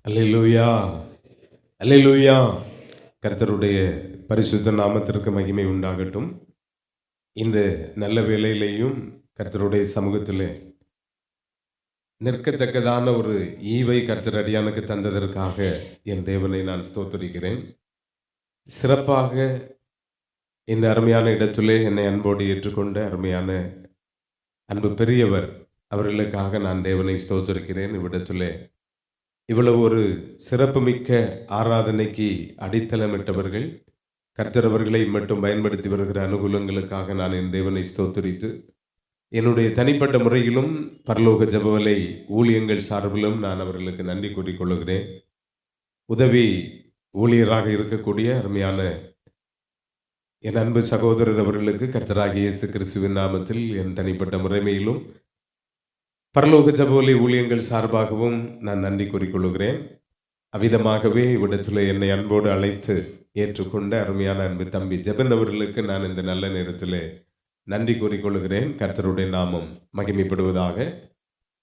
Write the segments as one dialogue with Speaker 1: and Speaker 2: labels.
Speaker 1: அல்லேலூயா, அல்லேலூயா. கர்த்தருடைய பரிசுத்த நாமத்திற்கு மகிமை உண்டாகட்டும். இந்த நல்ல வேளையிலேயும் கர்த்தருடைய சமூகத்திலே நிற்கத்தக்கதான ஒரு ஈவை கர்த்தர் அடியானுக்கு தந்ததற்காக என் தேவனை நான் ஸ்தோத்திரிக்கிறேன். சிறப்பாக இந்த அருமையான இடத்திலே என்னை அன்போடு ஏற்றுக்கொண்ட அருமையான அன்பு பெரியவர் அவர்களுக்காக நான் தேவனை ஸ்தோத்திரிக்கிறேன். இவ்விடத்திலே இவ்வளவு ஒரு சிறப்புமிக்க ஆராதனைக்கு அடித்தளமிட்டவர்கள் கர்த்தர் அவர்களை மட்டும் பயன்படுத்தி வருகிற அனுகூலங்களுக்காக நான் என் தேவனை ஸ்தோத்திரித்து, என்னுடைய தனிப்பட்ட முறையிலும் பரலோக ஜெபவலை ஊழியங்கள் சார்பிலும் நான் அவர்களுக்கு நன்றி கூறிக்கொள்கிறேன். உதவி ஊழியராக இருக்கக்கூடிய அருமையான என் அன்பு சகோதரர் அவர்களுக்கு கர்த்தராகிய இயேசு கிறிஸ்துவின் நாமத்தில் என் தனிப்பட்ட முறைமையிலும் பரலோக ஜெபவலை ஊழியங்கள் சார்பாகவும் நான் நன்றி கூறிக்கொள்கிறேன். அவ்விதமாகவே இவ்விடத்தில் என்னை அன்போடு அழைத்து ஏற்றுக்கொண்ட அருமையான அன்பு தம்பி ஜெபன் அவர்களுக்கு நான் இந்த நல்ல நேரத்தில் நன்றி கூறிக்கொள்கிறேன். கர்த்தருடைய நாமம் மகிமைப்படுவதாக.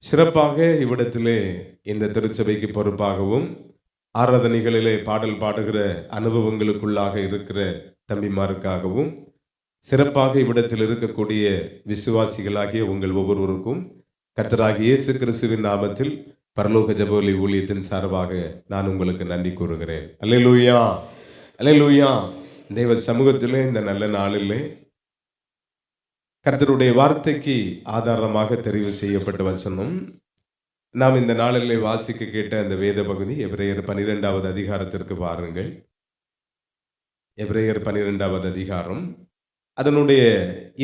Speaker 1: சிறப்பாக இவ்விடத்திலே இந்த திருச்சபைக்கு பொறுப்பாகவும் ஆராதனைகளிலே பாடல் பாடுகிற அனுபவங்களுக்குள்ளாக இருக்கிற தம்பிமாருக்காகவும் சிறப்பாக இவ்விடத்தில் இருக்கக்கூடிய விசுவாசிகளாகிய உங்கள் ஒவ்வொருவருக்கும் கர்த்தராகிய இயேசு கிறிஸ்துவின் நாமத்தில் பரலோக ஜெபவலை ஊழியத்தின் சார்பாக நான் உங்களுக்கு நன்றி கூறுகிறேன். அல்லேலூயா, அல்லேலூயா. தேவ சமூகத்திலே இந்த நல்ல நாளிலே கர்த்தருடைய வார்த்தைக்கு ஆதாரமாக தெரிவு செய்யப்பட்ட வசனம் நாம் இந்த நாளிலே வாசிக்க கேட்ட அந்த வேத பகுதி எபிரேயர் 12வது அதிகாரத்திற்கு பாருங்கள். எபிரேயர் 12வது அதிகாரம் அதனுடைய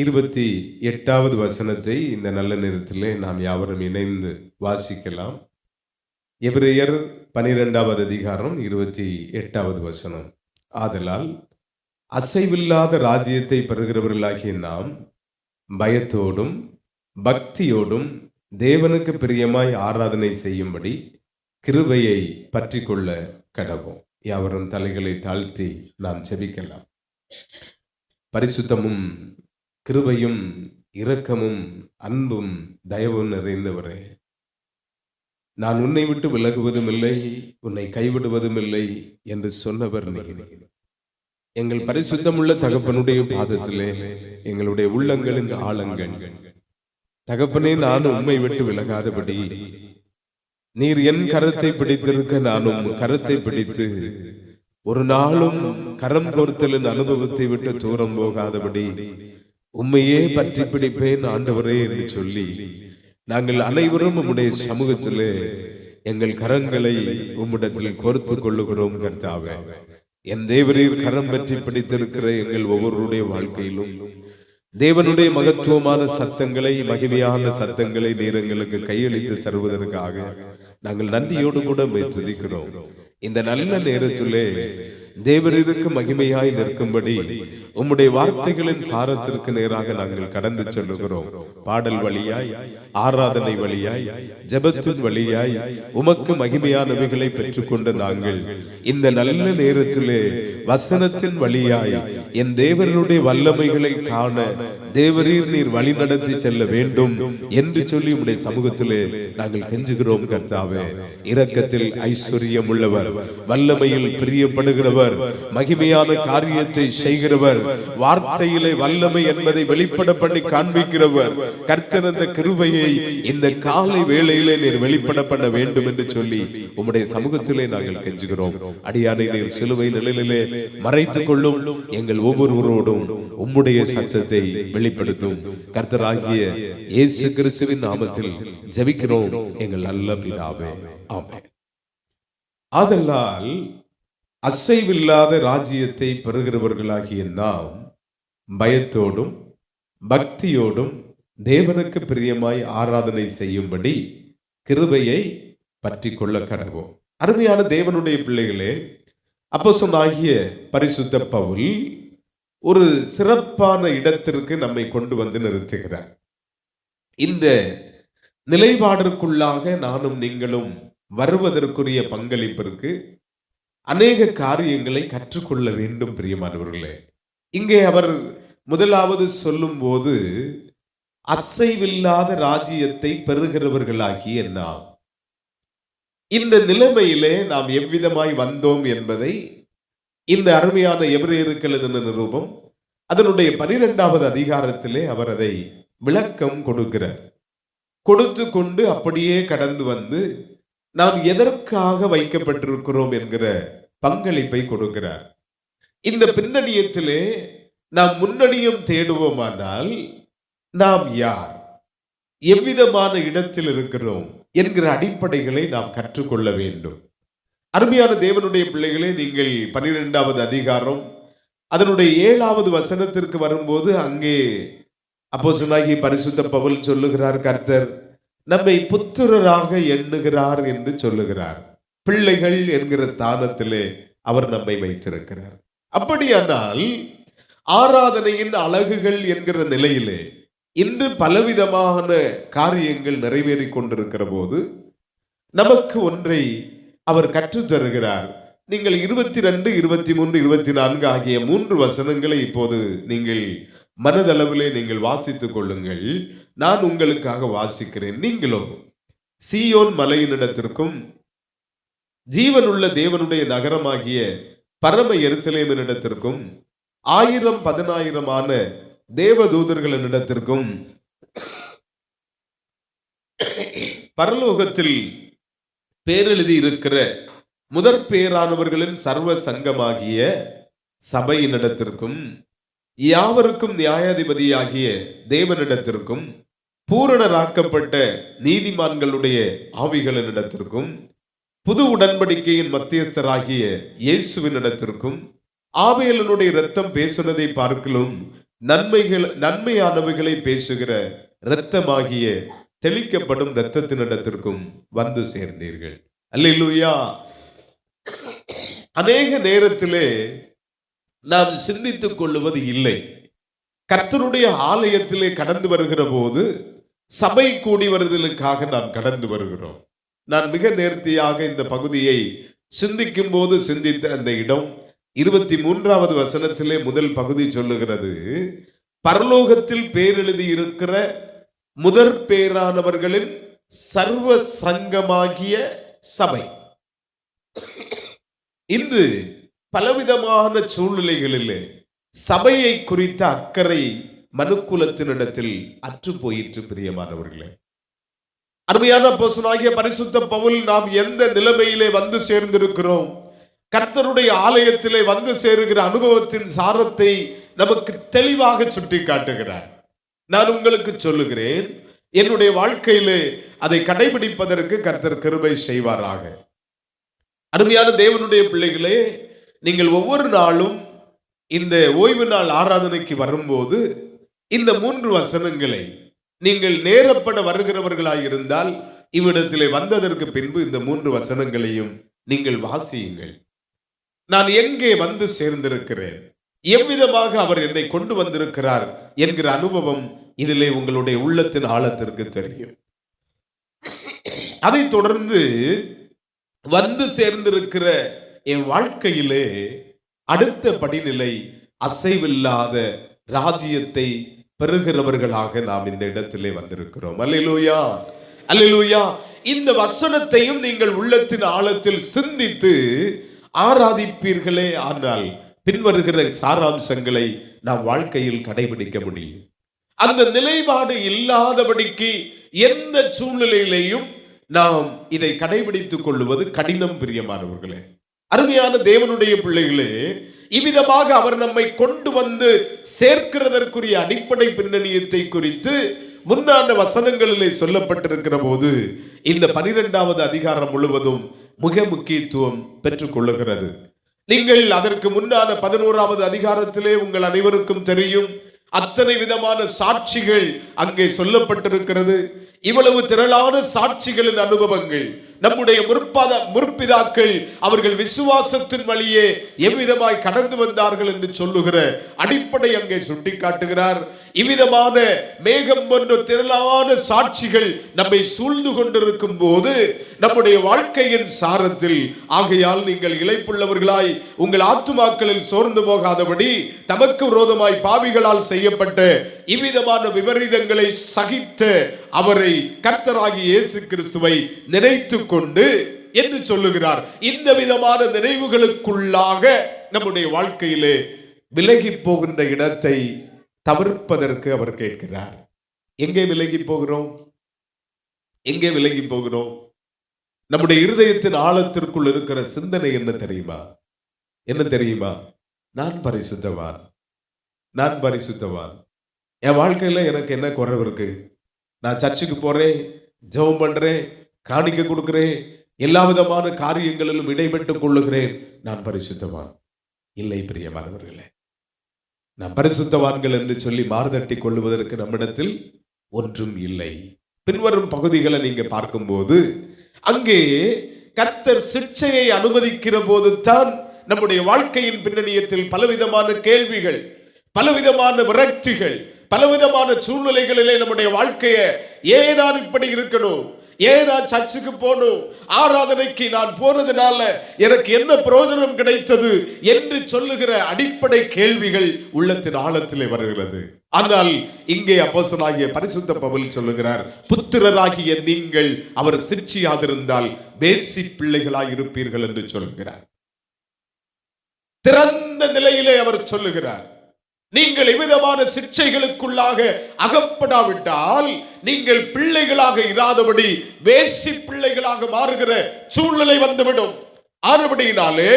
Speaker 1: 28வது வசனத்தை இந்த நல்ல நேரத்திலே நாம் யாவரும் இணைந்து வாசிக்கலாம். எபிரேயர் 12வது அதிகாரம் 28வது வசனம். ஆதலால் அசைவில்லாத ராஜ்யத்தை பெறுகிறவர்களாகிய நாம் பயத்தோடும் பக்தியோடும் தேவனுக்கு பிரியமாய் ஆராதனை செய்யும்படி கிருபையை பற்றி கொள்ள கடவோம். யாவரும் தலைகளை தாழ்த்தி நாம் செபிக்கலாம். பரிசுத்தமும் கிருபையும் இரக்கமும் அன்பும் தயவும் நிறைந்தவரே, நான் உன்னை விட்டு விலகுவதும் இல்லை, உன்னை கைவிடுவதும் இல்லை என்று சொன்னவர் நீர். எங்கள் பரிசுத்தமுள்ள தகப்பனுடைய பாதத்திலே எங்களுடைய உள்ளங்களின் ஆழங்கள் தகப்பனே, நான் உம்மை விட்டு விலகாதபடி நீர் என் கரத்தை பிடித்திருக்க நானும் கரத்தை பிடித்து ஒரு நாளும் கரம் கோர்த்தலின் அனுபவத்தை விட்டு தூரம் போகாதபடி உம்மையே பற்றி பிடிப்பேன் ஆண்டவரே என்று சொல்லி நாங்கள் அனைவரும் உம்முடைய சமூகத்திலே எங்கள் கரங்களை உம்மிடத்தில் கோர்த்து கொள்ளுகிறோம். கர்த்தாவே, என் தேவரீர் கரம் பற்றி பிடித்திருக்கிற எங்கள் ஒவ்வொருடைய வாழ்க்கையிலும் தேவனுடைய மகத்துவமான சத்தங்களை, மகிமையான சத்தங்களை நீர் எங்களுக்கு கையளித்து தருவதற்காக நாங்கள் நன்றியோடு கூட துதிக்கிறோம். இந்த நல்ல நேரத்திலே தேவரீருக்கு மகிமையாய் நிற்கும்படி உம்முடைய வார்த்தைகளின் சாரத்திற்கு நேராக நாங்கள் கடந்து செல்லுகிறோம். பாடல் வழியாய், ஆராதனை வழியாய், ஜெபத்தின் வழியாய் உமக்கு மகிமையானவைகளை பெற்றுக்கொண்ட நாங்கள் இந்த நல்ல நேரத்திலே வசனத்தின் வழியாய் என் தேவனுடைய வல்லமைகளை காண தேவரீர் நீர் வழி நடத்தி செல்ல வேண்டும் என்று சொல்லி உம்முடைய சமூகத்திலே நாங்கள் கெஞ்சுகிறோம். கர்த்தாவே, இரக்கத்தில் ஐஸ்வர்யம் உள்ளவர், வல்லமையில் பிரியப்படுகிறவர், மகிமையான காரியத்தை செய்கிறவர், வார்த்தையிலே வல்லமை என்பதை வெளிப்பட பண்ணி காண்பிக்கிறவர். கர்த்தர் அந்த கிருபையை இந்த காலை வேளையிலே நீர் வெளிப்பட பண்ண வேண்டும் என்று சொல்லி உம்முடைய சமூகத்திலே நாங்கள் கெஞ்சுகிறோம். அடியானை நீர் சிலுவை நிழலிலே மறைத்துக் கொள்ளும். எங்கள் ஒவ்வொருவரோடும் உம்முடைய சத்தத்தை வெளிப்படுத்தும். கர்த்தராகிய இயேசு கிறிஸ்துவின் நாமத்தில் ஜெபிக்கிறோம் எங்கள் நல்ல பிதாவே, ஆமென். ஆதலால் அசைவில்லாத ராஜ்யத்தை பெறுகிறவர்களாகிய நாம் பயத்தோடும் பக்தியோடும் தேவனுக்கு பிரியமாய் ஆராதனை செய்யும்படி கிருபையை பற்றி கொள்ள கடவோம். அருமையான தேவனுடைய பிள்ளைகளே, அப்போஸ்தலனாகிய பரிசுத்த பவுல் ஒரு சிறப்பான இடத்திற்கு நம்மை கொண்டு வந்து நிறுத்துகிறார். இந்த நிலைப்பாட்டிற்குள்ளாக நானும் நீங்களும் வருவதற்குரிய பங்களிப்பிற்கு அநேக காரியங்களை கற்றுக்கொள்ள வேண்டும். பிரியமானவர்களே, இங்கே அவர் முதலாவது சொல்லும் போது அசைவில்லாத ராஜ்யத்தை பெறுகிறவர்களாகிய நாம், இந்த நிலைமையிலே நாம் எவ்விதமாய் வந்தோம் என்பதை இந்த அருமையான எபிரேயருக்கு எழுதின நிருபம் அதனுடைய 12வது அதிகாரத்திலே அவர் அதை விளக்கம் கொடுக்கிறார். கொடுத்து கொண்டு அப்படியே கடந்து வந்து நாம் எதற்காக வைக்கப்பட்டிருக்கிறோம் என்கிற பங்களிப்பை கொடுக்கிறார். இந்த பின்னணியத்திலே நாம் முன்னணியும் தேடுவோமானால் நாம் யார், எவ்விதமான இடத்தில் இருக்கிறோம் என்கிற அடிப்படைகளை நாம் கற்றுக்கொள்ள வேண்டும். அருமையான தேவனுடைய பிள்ளைகளே, நீங்கள் 12வது அதிகாரம் அதனுடைய 7வது வசனத்திற்கு வரும்போது அங்கே அப்போஸ்தலனாகிய பரிசுத்த பவுல் சொல்லுகிறார், கர்த்தர் நம்மை புத்திரராக எண்ணுகிறார் என்று சொல்லுகிறார். பிள்ளைகள் என்கிற ஸ்தானத்திலே அவர் நம்மை வைத்திருக்கிறார். அப்படியானால் ஆராதனையின் அழகுகள் என்கிற நிலையிலே இன்று பலவிதமான காரியங்கள் நிறைவேறி கொண்டிருக்கிற போது நமக்கு ஒன்றை அவர் கற்றுத் தருகிறார். நீங்கள் 22, 23, 24 ஆகிய 3 வசனங்களை இப்போது நீங்கள் மனதளவிலே நீங்கள் வாசித்துக் கொள்ளுங்கள். நான் உங்களுக்காக வாசிக்கிறேன். நீங்களோ சீயோன் மலையினிடத்திற்கும் ஜீவனுள்ள தேவனுடைய நகரமாகிய பரம எருசலேமினிடத்திற்கும் 1000 10,000 தேவதூதர்களினிடத்திற்கும் பரலோகத்தில் பேரெழுதி இருக்கிற முதற் பேரானவர்களின் சர்வ சங்கமாகிய சபையினிடத்திற்கும் யாவருக்கும் நியாயாதிபதியாகிய தேவனிடத்திற்கும் பூரணராக்கப்பட்ட நீதிமான்களுடைய ஆவிகளினிடத்திற்கும் புது உடன்படிக்கையின் மத்தியஸ்தராகிய இயேசுவினிடத்திற்கும் ஆபேலனுடைய இரத்தம் பேசுனதை பார்க்கலும் நன்மையானவைகளை பேசுகிற இரத்தமாகிய தெளிக்கப்படும் இரத்தத்தினிடத்திற்கும் வந்து சேர்ந்தீர்கள். அல்லேலூயா. அநேக நேரத்திலே நாம் சிந்தித்துக் கொள்ளுவது இல்லை. கர்த்தருடைய ஆலயத்திலே கடந்து வருகிற போது சபை கூடி வருதலுக்காக நாம் கடந்து வருகிறோம். நான் மிக நேர்த்தியாக இந்த பகுதியை சிந்திக்கும் போது சிந்தித்த அந்த இடம் 23வது வசனத்திலே முதல் பகுதி சொல்லுகிறது, பரலோகத்தில் பேரெழுதி இருக்கிற முதற் பேரானவர்களின் சர்வ சங்கமாகிய சபை. இன்று பலவிதமான சூழ்நிலைகளிலே சபையை குறித்த அக்கறை மனுக்குலத்தினிடத்தில் அற்று போயிற்று. பிரியமானவர்களே, அருமையான அப்போஸ்தலனாகிய பரிசுத்த பவுல் நாம் எந்த நிலைமையிலே வந்து சேர்ந்திருக்கிறோம், கர்த்தருடைய ஆலயத்திலே வந்து சேருகிற அனுபவத்தின் சாரத்தை நமக்கு தெளிவாக சுட்டி காட்டுகிறார். நான் உங்களுக்கு சொல்லுகிறேன், என்னுடைய வாழ்க்கையிலே அதை கடைபிடிப்பதற்கு கர்த்தர் கிருபை செய்வாராக. அருமையான தேவனுடைய பிள்ளைகளே, நீங்கள் ஒவ்வொரு நாளும் இந்த ஓய்வு நாள் ஆராதனைக்கு வரும்போது இந்த 3 வசனங்களை நீங்கள் நேரப்பட வருகிறவர்களாயிருந்தால் இவ்விடத்திலே வந்ததற்கு பின்பு இந்த 3 வசனங்களையும் நீங்கள் வாசியுங்கள். நான் எங்கே வந்து சேர்ந்திருக்கிறேன், எவ்விதமாக அவர் என்னை கொண்டு வந்திருக்கிறார் என்கிற அனுபவம் இதிலே உங்களுடைய உள்ளத்தின் ஆழத்திற்கு தெரியும். அதை தொடர்ந்து வந்து சேர்ந்திருக்கிற என் வாழ்க்கையிலே அடுத்த படிநிலை அசைவில்லாத ராஜ்யத்தை பெறுகிறவர்களாக நாம் இந்த இடத்திலே வந்திருக்கிறோம். அல்லேலூயா, அல்லேலூயா. இந்த வசனத்தையும் நீங்கள் உள்ளத்தின் ஆழத்தில் சிந்தித்து ஆராதிப்பீர்களே ஆனால் பின்வருகிற சாராம்சங்களை நாம் வாழ்க்கையில் கடைபிடிக்க முடியும். அந்த நிலைப்பாடு இல்லாதபடிக்கு எந்த சூழ்நிலையிலையும் நாம் இதை கடைபிடித்துக் கொள்வது கடினம். பிரியமானவர்களே, அருமையான தேவனுடைய பிள்ளைகளே, இவ்விதமாக அவர் நம்மை கொண்டு வந்து சேர்க்கிறதற்குரிய அடிப்படை பின்னணியத்தை குறித்து முன்னான வசனங்களிலே சொல்லப்பட்டிருக்கிற போது இந்த 12வது அதிகாரம் முழுவதும் மிக முக்கியத்துவம் பெற்றுக் கொள்ளுகிறது. நீங்கள் அதற்கு முன்னான 11வது அதிகாரத்திலே உங்கள் அனைவருக்கும் தெரியும், அத்தனை விதமான சாட்சிகள் அங்கே சொல்லப்பட்டிருக்கிறது. இவ்வளவு திரளான சாட்சிகளின் அனுபவங்கள் நம்முடைய முற்பிதாக்கள் அவர்கள் விசுவாசத்தின் வழியே எவ்விதமாய் கடந்து வந்தார்கள் என்று சொல்லுகிற அடிப்படை அங்கே சுட்டி காட்டுகிறார். இவ்விதமான மேகம் போன்ற திரளான சாட்சிகள் நம்மை சூழ்ந்து கொண்டிருக்கும் போது நம்முடைய வாழ்க்கையின் சாரத்தில் ஆகையால் நீங்கள் இளைப்புள்ளவர்களாய் உங்கள் ஆத்துமாக்களில் சோர்ந்து போகாதபடி தமக்கு விரோதமாய் பாவிகளால் செய்யப்பட்ட இவ்விதமான விபரீதங்களை சகித்த அவரை கர்த்தராகிய இயேசு கிறிஸ்துவை நினைத்து கொண்டு
Speaker 2: என்று சொல்லுகிறார். இந்த விதமான நினைவுகளுக்குள்ளாக நம்முடைய வாழ்க்கையிலே விலகி போகின்ற இடத்தை தவிர்ப்பதற்கு அவர் கேட்கிறார். எங்கே விலகி போகிறோம்? எங்கே விலகி போகிறோம்? நம்முடைய இருதயத்தின் ஆழத்திற்குள் இருக்கிற சிந்தனை என்ன தெரியுமா? என்ன தெரியுமா? நான் பரிசுத்தவான், நான் பரிசுத்தவான். என் வாழ்க்கையில எனக்கு என்ன குறைவு இருக்கு? நான் சர்ச்சுக்கு போறேன், ஜெபம் பண்றேன், காணிக்கை கொடுக்கிறேன், எல்லா விதமான காரியங்களிலும் இடைபெற்றுக் கொள்ளுகிறேன். நான் பரிசுத்தவான் இல்லை பிரியமானவர்களே. நாம் பரிசுத்தவான்கள் என்று சொல்லி மாறுதட்டி கொள்ளுவதற்கு நம்மிடத்தில் ஒன்றும் இல்லை. பின்வரும் பகுதிகளை நீங்க பார்க்கும்போது அங்கே கர்த்தர் சிட்சையை அனுமதிக்கிற போது தான் நம்முடைய வாழ்க்கையின் பின்னணியத்தில் பலவிதமான கேள்விகள், பலவிதமான விரக்திகள், பலவிதமான சூழ்நிலைகளிலே நம்முடைய வாழ்க்கையை ஏன் நான் இப்படி இருக்கணும், ஏன் நான் சர்ச்சுக்கு போகணும், ஆராதனைக்கு நான் போனதுனால எனக்கு என்ன பிரயோஜனம் கிடைத்தது என்று சொல்லுகிற அடிப்படை கேள்விகள் உள்ளத்தின் ஆழத்திலே வருகிறது. ஆனால் இங்கே அப்போஸ்தலனாகிய பரிசுத்த பவுல் சொல்லுகிறார், புத்திரராகிய நீங்கள் அவர் சிட்சியாதிருந்தால் பேசி பிள்ளைகளாய் இருப்பீர்கள் என்று சொல்லுகிறார். திறந்த நிலையிலே அவர் சொல்லுகிறார், நீங்கள் எவ்விதமான சிக்ஷைகளுக்குள்ளாக அகப்படாவிட்டால் நீங்கள் பிள்ளைகளாக இராதபடி வேசி பிள்ளைகளாக மாறுகிற சூழ்நிலை வந்துவிடும். ஆனபடியினாலே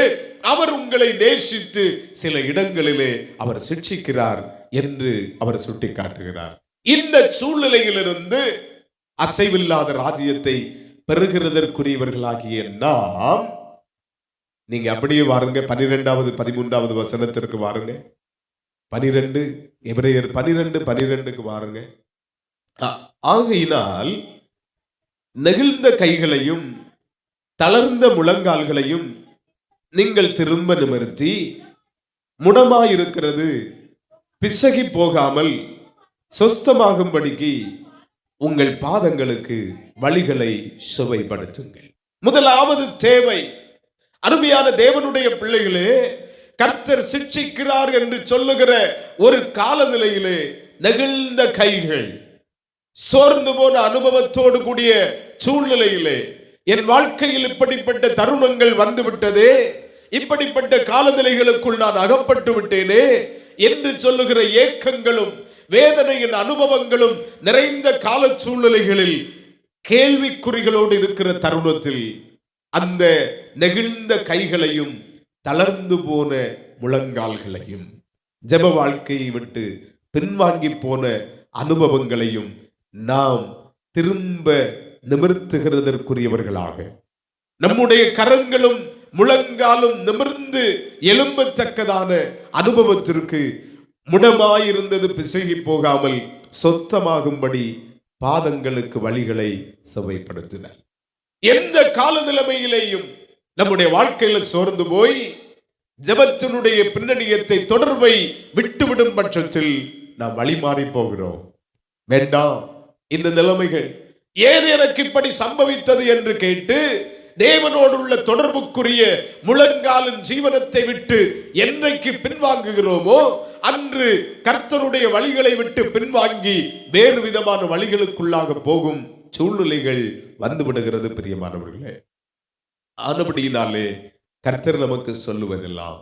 Speaker 2: அவர் உங்களை நேசித்து சில இடங்களிலே அவர் சிக்ஷிக்கிறார் என்று அவர் சுட்டிக்காட்டுகிறார். இந்த சூழ்நிலையிலிருந்து அசைவில்லாத ராஜ்யத்தை பெறுகிறதற்குரியவர்களாகிய நாம், நீங்க அப்படியே வாருங்க 12வது 13வது வசனத்திற்கு வாருங்க. 12 எபிரேயர் 12:12க்கு வாருங்க. ஆகையினால் நெகிழ்ந்த கைகளையும் தளர்ந்த முழங்கால்களையும் நீங்கள் திரும்ப நிமிர்த்தி, முடமாயிருக்கிறது பிசகி போகாமல் சொஸ்தமாகும்படிக்கு உங்கள் பாதங்களுக்கு வழிகளை சுவைப்படுத்துங்கள். முதலாவது தேவை, அருமையான தேவனுடைய பிள்ளைகளே, கர்த்தர் சிட்சிக்கிறார் என்று சொல்லுகிற ஒரு காலநிலையிலே நெகிழ்ந்த கைகள், சோர்ந்து போன அனுபவத்தோடு கூடிய சூழ்நிலையிலே என் வாழ்க்கையில் இப்படிப்பட்ட தருணங்கள் வந்துவிட்டதே, இப்படிப்பட்ட காலநிலைகளுக்குள் நான் அகப்பட்டு விட்டேனே என்று சொல்லுகிற ஏக்கங்களும் வேதனையின் அனுபவங்களும் நிறைந்த கால சூழ்நிலைகளில் கேள்விக்குறிகளோடு இருக்கிற தருணத்தில் அந்த நெகிழ்ந்த கைகளையும் தளர்ந்து போன முழங்கால்களையும் ஜெப வாழ்க்கையை விட்டு பின்வாங்கி போன அனுபவங்களையும் நாம் திரும்ப நிமிர்த்துகிறதற்குரியவர்களாக, நம்முடைய கரங்களும் முழங்காலும் நிமிர்ந்து எழும்பத்தக்கதான அனுபவத்திற்கு முடமாயிருந்தது பிசகி போகாமல் சொத்தமாகும்படி பாதங்களுக்கு வழிகளை செவைப்படுத்தினார். எந்த கால நிலைமையிலேயும் நம்முடைய வாழ்க்கையில சோர்ந்து போய் ஜெபத்தினுடைய பின்னணியத்தை தொடர்பை விட்டுவிடும் பட்சத்தில் நாம் வழி மாறி போகிறோம். வேண்டாம், இந்த நிலைமைகள் ஏன் எனக்கு இப்படி சம்பவித்தது என்று கேட்டு தேவனோடு உள்ள தொடர்புக்குரிய முழங்காலின் ஜீவனத்தை விட்டு என்றைக்கு பின்வாங்குகிறோமோ அன்று கர்த்தருடைய வழிகளை விட்டு பின்வாங்கி வேறு விதமான வழிகளுக்குள்ளாக போகும் சூழ்நிலைகள் வந்துவிடுகிறது பிரியமானவர்களே. ஆனபடியினாலே கர்த்தர் நமக்கு சொல்லுவதெல்லாம்,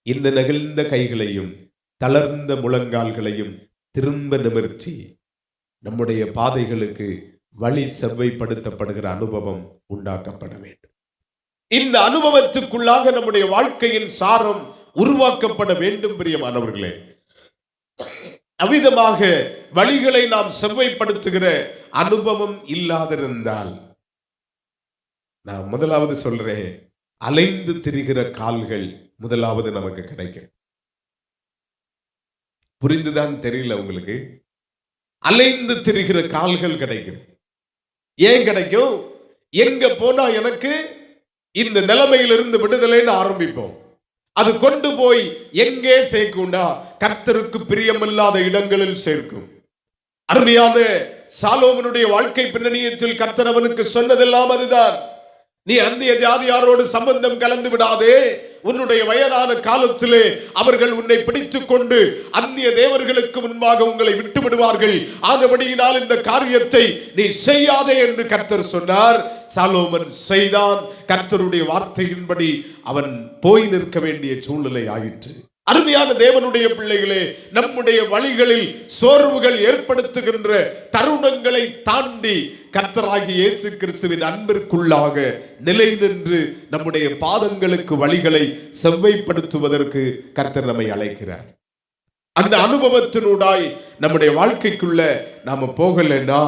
Speaker 2: இந்த நெகிழ்ந்த கைகளையும் தளர்ந்த முழங்கால்களையும் திரும்ப நிமிர்த்தி நம்முடைய பாதைகளுக்கு வழி செவ்வைப்படுத்தப்படுகிற அனுபவம் உண்டாக்கப்பட வேண்டும். இந்த அனுபவத்துக்குள்ளாக நம்முடைய வாழ்க்கையின் சாரம் உருவாக்கப்பட வேண்டும் பிரியமானவர்களே. அவ்விதமாக வழிகளை நாம் செவ்வைப்படுத்துகிற அனுபவம் இல்லாதிருந்தால், நான் முதலாவது சொல்றேன், அலைந்து திரிகிற கால்கள் முதலாவது நமக்கு கிடைக்கும். புரிந்துதான் தெரியல உங்களுக்கு? அலைந்து திரிகிற கால்கள் கிடைக்கும். ஏன் கிடைக்கும்? எங்க போனா எனக்கு இந்த நிலைமையிலிருந்து விடுதலைன்னு ஆரம்பிப்போம். அது கொண்டு போய் எங்கே சேர்க்கும்னா கர்த்தருக்கு பிரியமில்லாத இடங்களில் சேர்க்கும். அருமையான சாலோமனுடைய வாழ்க்கை பின்னணியத்தில் கர்த்தர் அவனுக்கு சொன்னதெல்லாம் அதுதான். நீ அந்நிய ஜாதியாரோடு சம்பந்தம் கலந்து விடாதே, உன்னுடைய வயதான காலத்திலே அவர்கள் உன்னை பிடித்துக் கொண்டு அந்நிய தேவர்களுக்கு முன்பாக உங்களை விட்டு விடுவார்கள். ஆனபடியினால் இந்த காரியத்தை நீ செய்யாதே என்று கர்த்தர் சொன்னார். சாலோமன் செய்தான். கர்த்தருடைய வார்த்தையின்படி அவன் போய் நிற்க வேண்டிய சூழ்நிலை ஆயிற்று. அருமையான தேவனுடைய பிள்ளைகளே, நம்முடைய வழிகளில் சோர்வுகள் ஏற்படுத்துகின்ற தருணங்களை தாண்டி கர்த்தராகிய இயேசு கிறிஸ்துவின் அன்பிற்குள்ளாக நிலை நின்று நம்முடைய பாதங்களுக்கு வழிகளை செவ்வைப்படுத்துவதற்கு கர்த்தர் நம்மை அழைக்கிறார். அந்த அனுபவத்தினூடாய் நம்முடைய வாழ்க்கைக்குள்ள நாம போகலைன்னா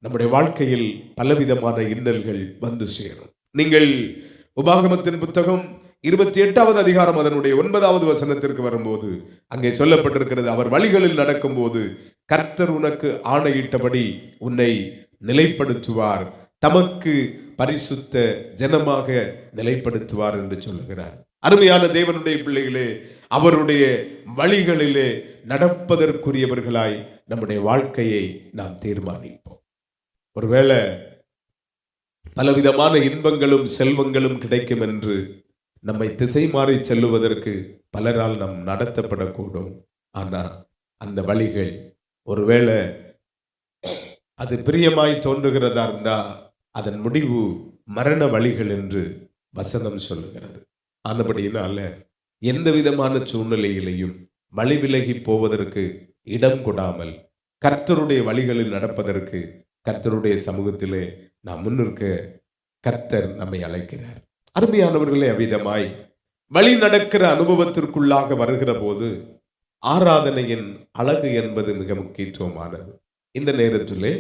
Speaker 2: நம்முடைய வாழ்க்கையில் பலவிதமான இன்னல்கள் வந்து சேரும். நீங்கள் உபாகமத்தின் புத்தகம் 28வது அதிகாரம் அதனுடைய 9வது வசனத்திற்கு வரும்போது அங்கே சொல்லப்பட்டிருக்கிறது, அவர் வழிகளில் நடக்கும் போது கர்த்தர் உனக்கு ஆணையிட்டபடி உன்னை நிலைப்படுத்துவார், தமக்கு பரிசுத்த ஜனமாக நிலைப்படுத்துவார் என்று சொல்லுகிறார். அருமையான தேவனுடைய பிள்ளைகளே, அவருடைய வழிகளிலே நடப்பதற்குரியவர்களாய் நம்முடைய வாழ்க்கையை நாம் தீர்மானிப்போம். ஒருவேளை பலவிதமான இன்பங்களும் செல்வங்களும் கிடைக்கும் என்று நம்மை திசை மாறி செல்லுவதற்கு பலரால் நாம் நடத்தப்படக்கூடும். ஆனால் அந்த வழிகள் ஒருவேளை அது பிரியமாய் தோன்றுகிறதா இருந்தா அதன் முடிவு மரண வழிகள் என்று வசனம் சொல்லுகிறது. ஆனபடியினால எந்த விதமான சூழ்நிலையிலையும் வழி விலகி போவதற்கு இடம் கொடாமல் கர்த்தருடைய வழிகளில் நடப்பதற்கு கர்த்தருடைய சமூகத்திலே நாம் முன்னிற்க கர்த்தர் நம்மை அழைக்கிறார். அருமையானவர்களே, அவ்விதமாய் வழி நடக்கிற அனுபவத்திற்குள்ளாக வருகிற போது ஆராதனையின் அழகு என்பது மிக முக்கியத்துவமானது. இந்த நேரத்திலே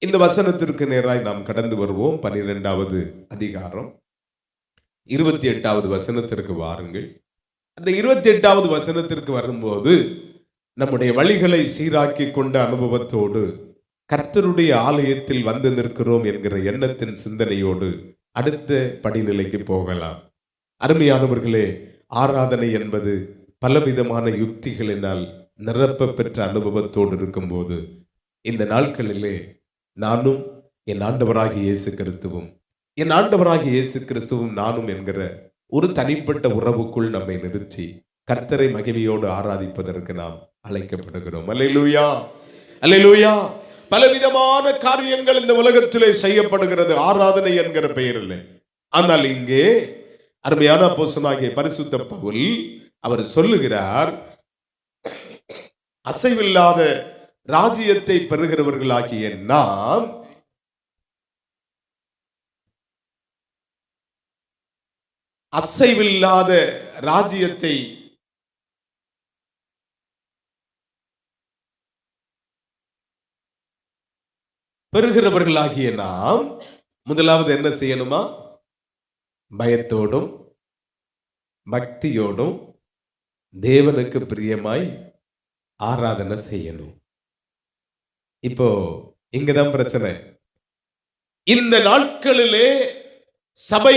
Speaker 2: இந்த வசனத்திற்கு நேராய் நாம் கடந்து வருவோம். 12வது அதிகாரம் 28வது வசனத்திற்கு வாருங்கள். அந்த 28வது வசனத்திற்கு வரும்போது நம்முடைய வழிகளை சீராக்கி கொண்ட அனுபவத்தோடு கர்த்தருடைய ஆலயத்தில் வந்து நிற்கிறோம் என்கிற எண்ணத்தின் சிந்தனையோடு அடுத்த படிநிலைக்கு போகலாம். அருமையானவர்களே, ஆராதனை என்பது பலவிதமான யுக்திகளினால் நிரப்ப பெற்ற அனுபவத்தோடு இருக்கும்போது இந்த நாட்களிலே நானும் என் ஆண்டவராகிய இயேசு கிறிஸ்துவும் நானும் என்கிற ஒரு தனிப்பட்ட உறவுக்குள் நம்மை நிறுத்தி கர்த்தரை மகிமையோடு ஆராதிப்பதற்கு நாம் அழைக்கப்படுகிறோம். அல்லேலூயா, அல்லேலூயா. பலவிதமான காரியங்கள் இந்த உலகத்திலே செய்யப்படுகிறது ஆராதனை என்கிற பெயரில். ஆனால் இங்கே அருமையான அப்போஸ்தலனாகிய பரிசுத்த பவுல் அவர் சொல்லுகிறார், அசைவில்லாத ராஜ்யத்தை பெறுகிறவர்களாகிய நாம் அசைவில்லாத ராஜ்யத்தை பெறுகிறவர்களாகிய நாம் முதலாவது என்ன செய்யணுமா? பயத்தோடும் பக்தியோடும் தேவனுக்கு பிரியமாய் ஆராதனை செய்யணும். இப்போ இங்கதான் பிரச்சனை. இந்த நாட்களிலே சபை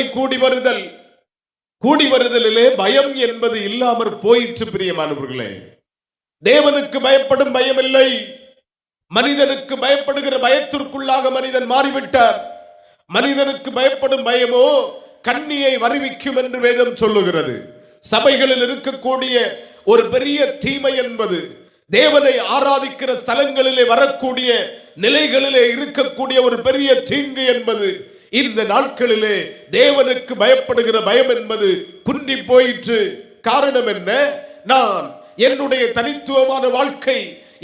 Speaker 2: கூடி வருதலிலே பயம் என்பது இல்லாமற் போயிற்று. பிரியமானவர்களே, தேவனுக்கு பயப்படும் பயம் இல்லை. மனிதனுக்கு பயப்படுகிற பயத்திற்குள்ளாக மனிதன் மாறிவிட்டார். மனிதனுக்கு பயப்படும் பயமோ கண்ணியை வருவிக்கும் என்று வேதம் சொல்லுகிறது. சபைகளில் இருக்கக்கூடிய ஒரு பெரிய தீமை என்பது தேவனை ஆராதிக்கிற ஸ்தலங்களிலே வரக்கூடிய நிலைகளிலே இருக்கக்கூடிய ஒரு பெரிய தீங்கு என்பது இந்த நாட்களிலே தேவனுக்கு பயப்படுகிற பயம் என்பது குன்றி போயிற்று. காரணம் என்ன? நான் என்னுடைய தனித்துவமான வாழ்க்கை,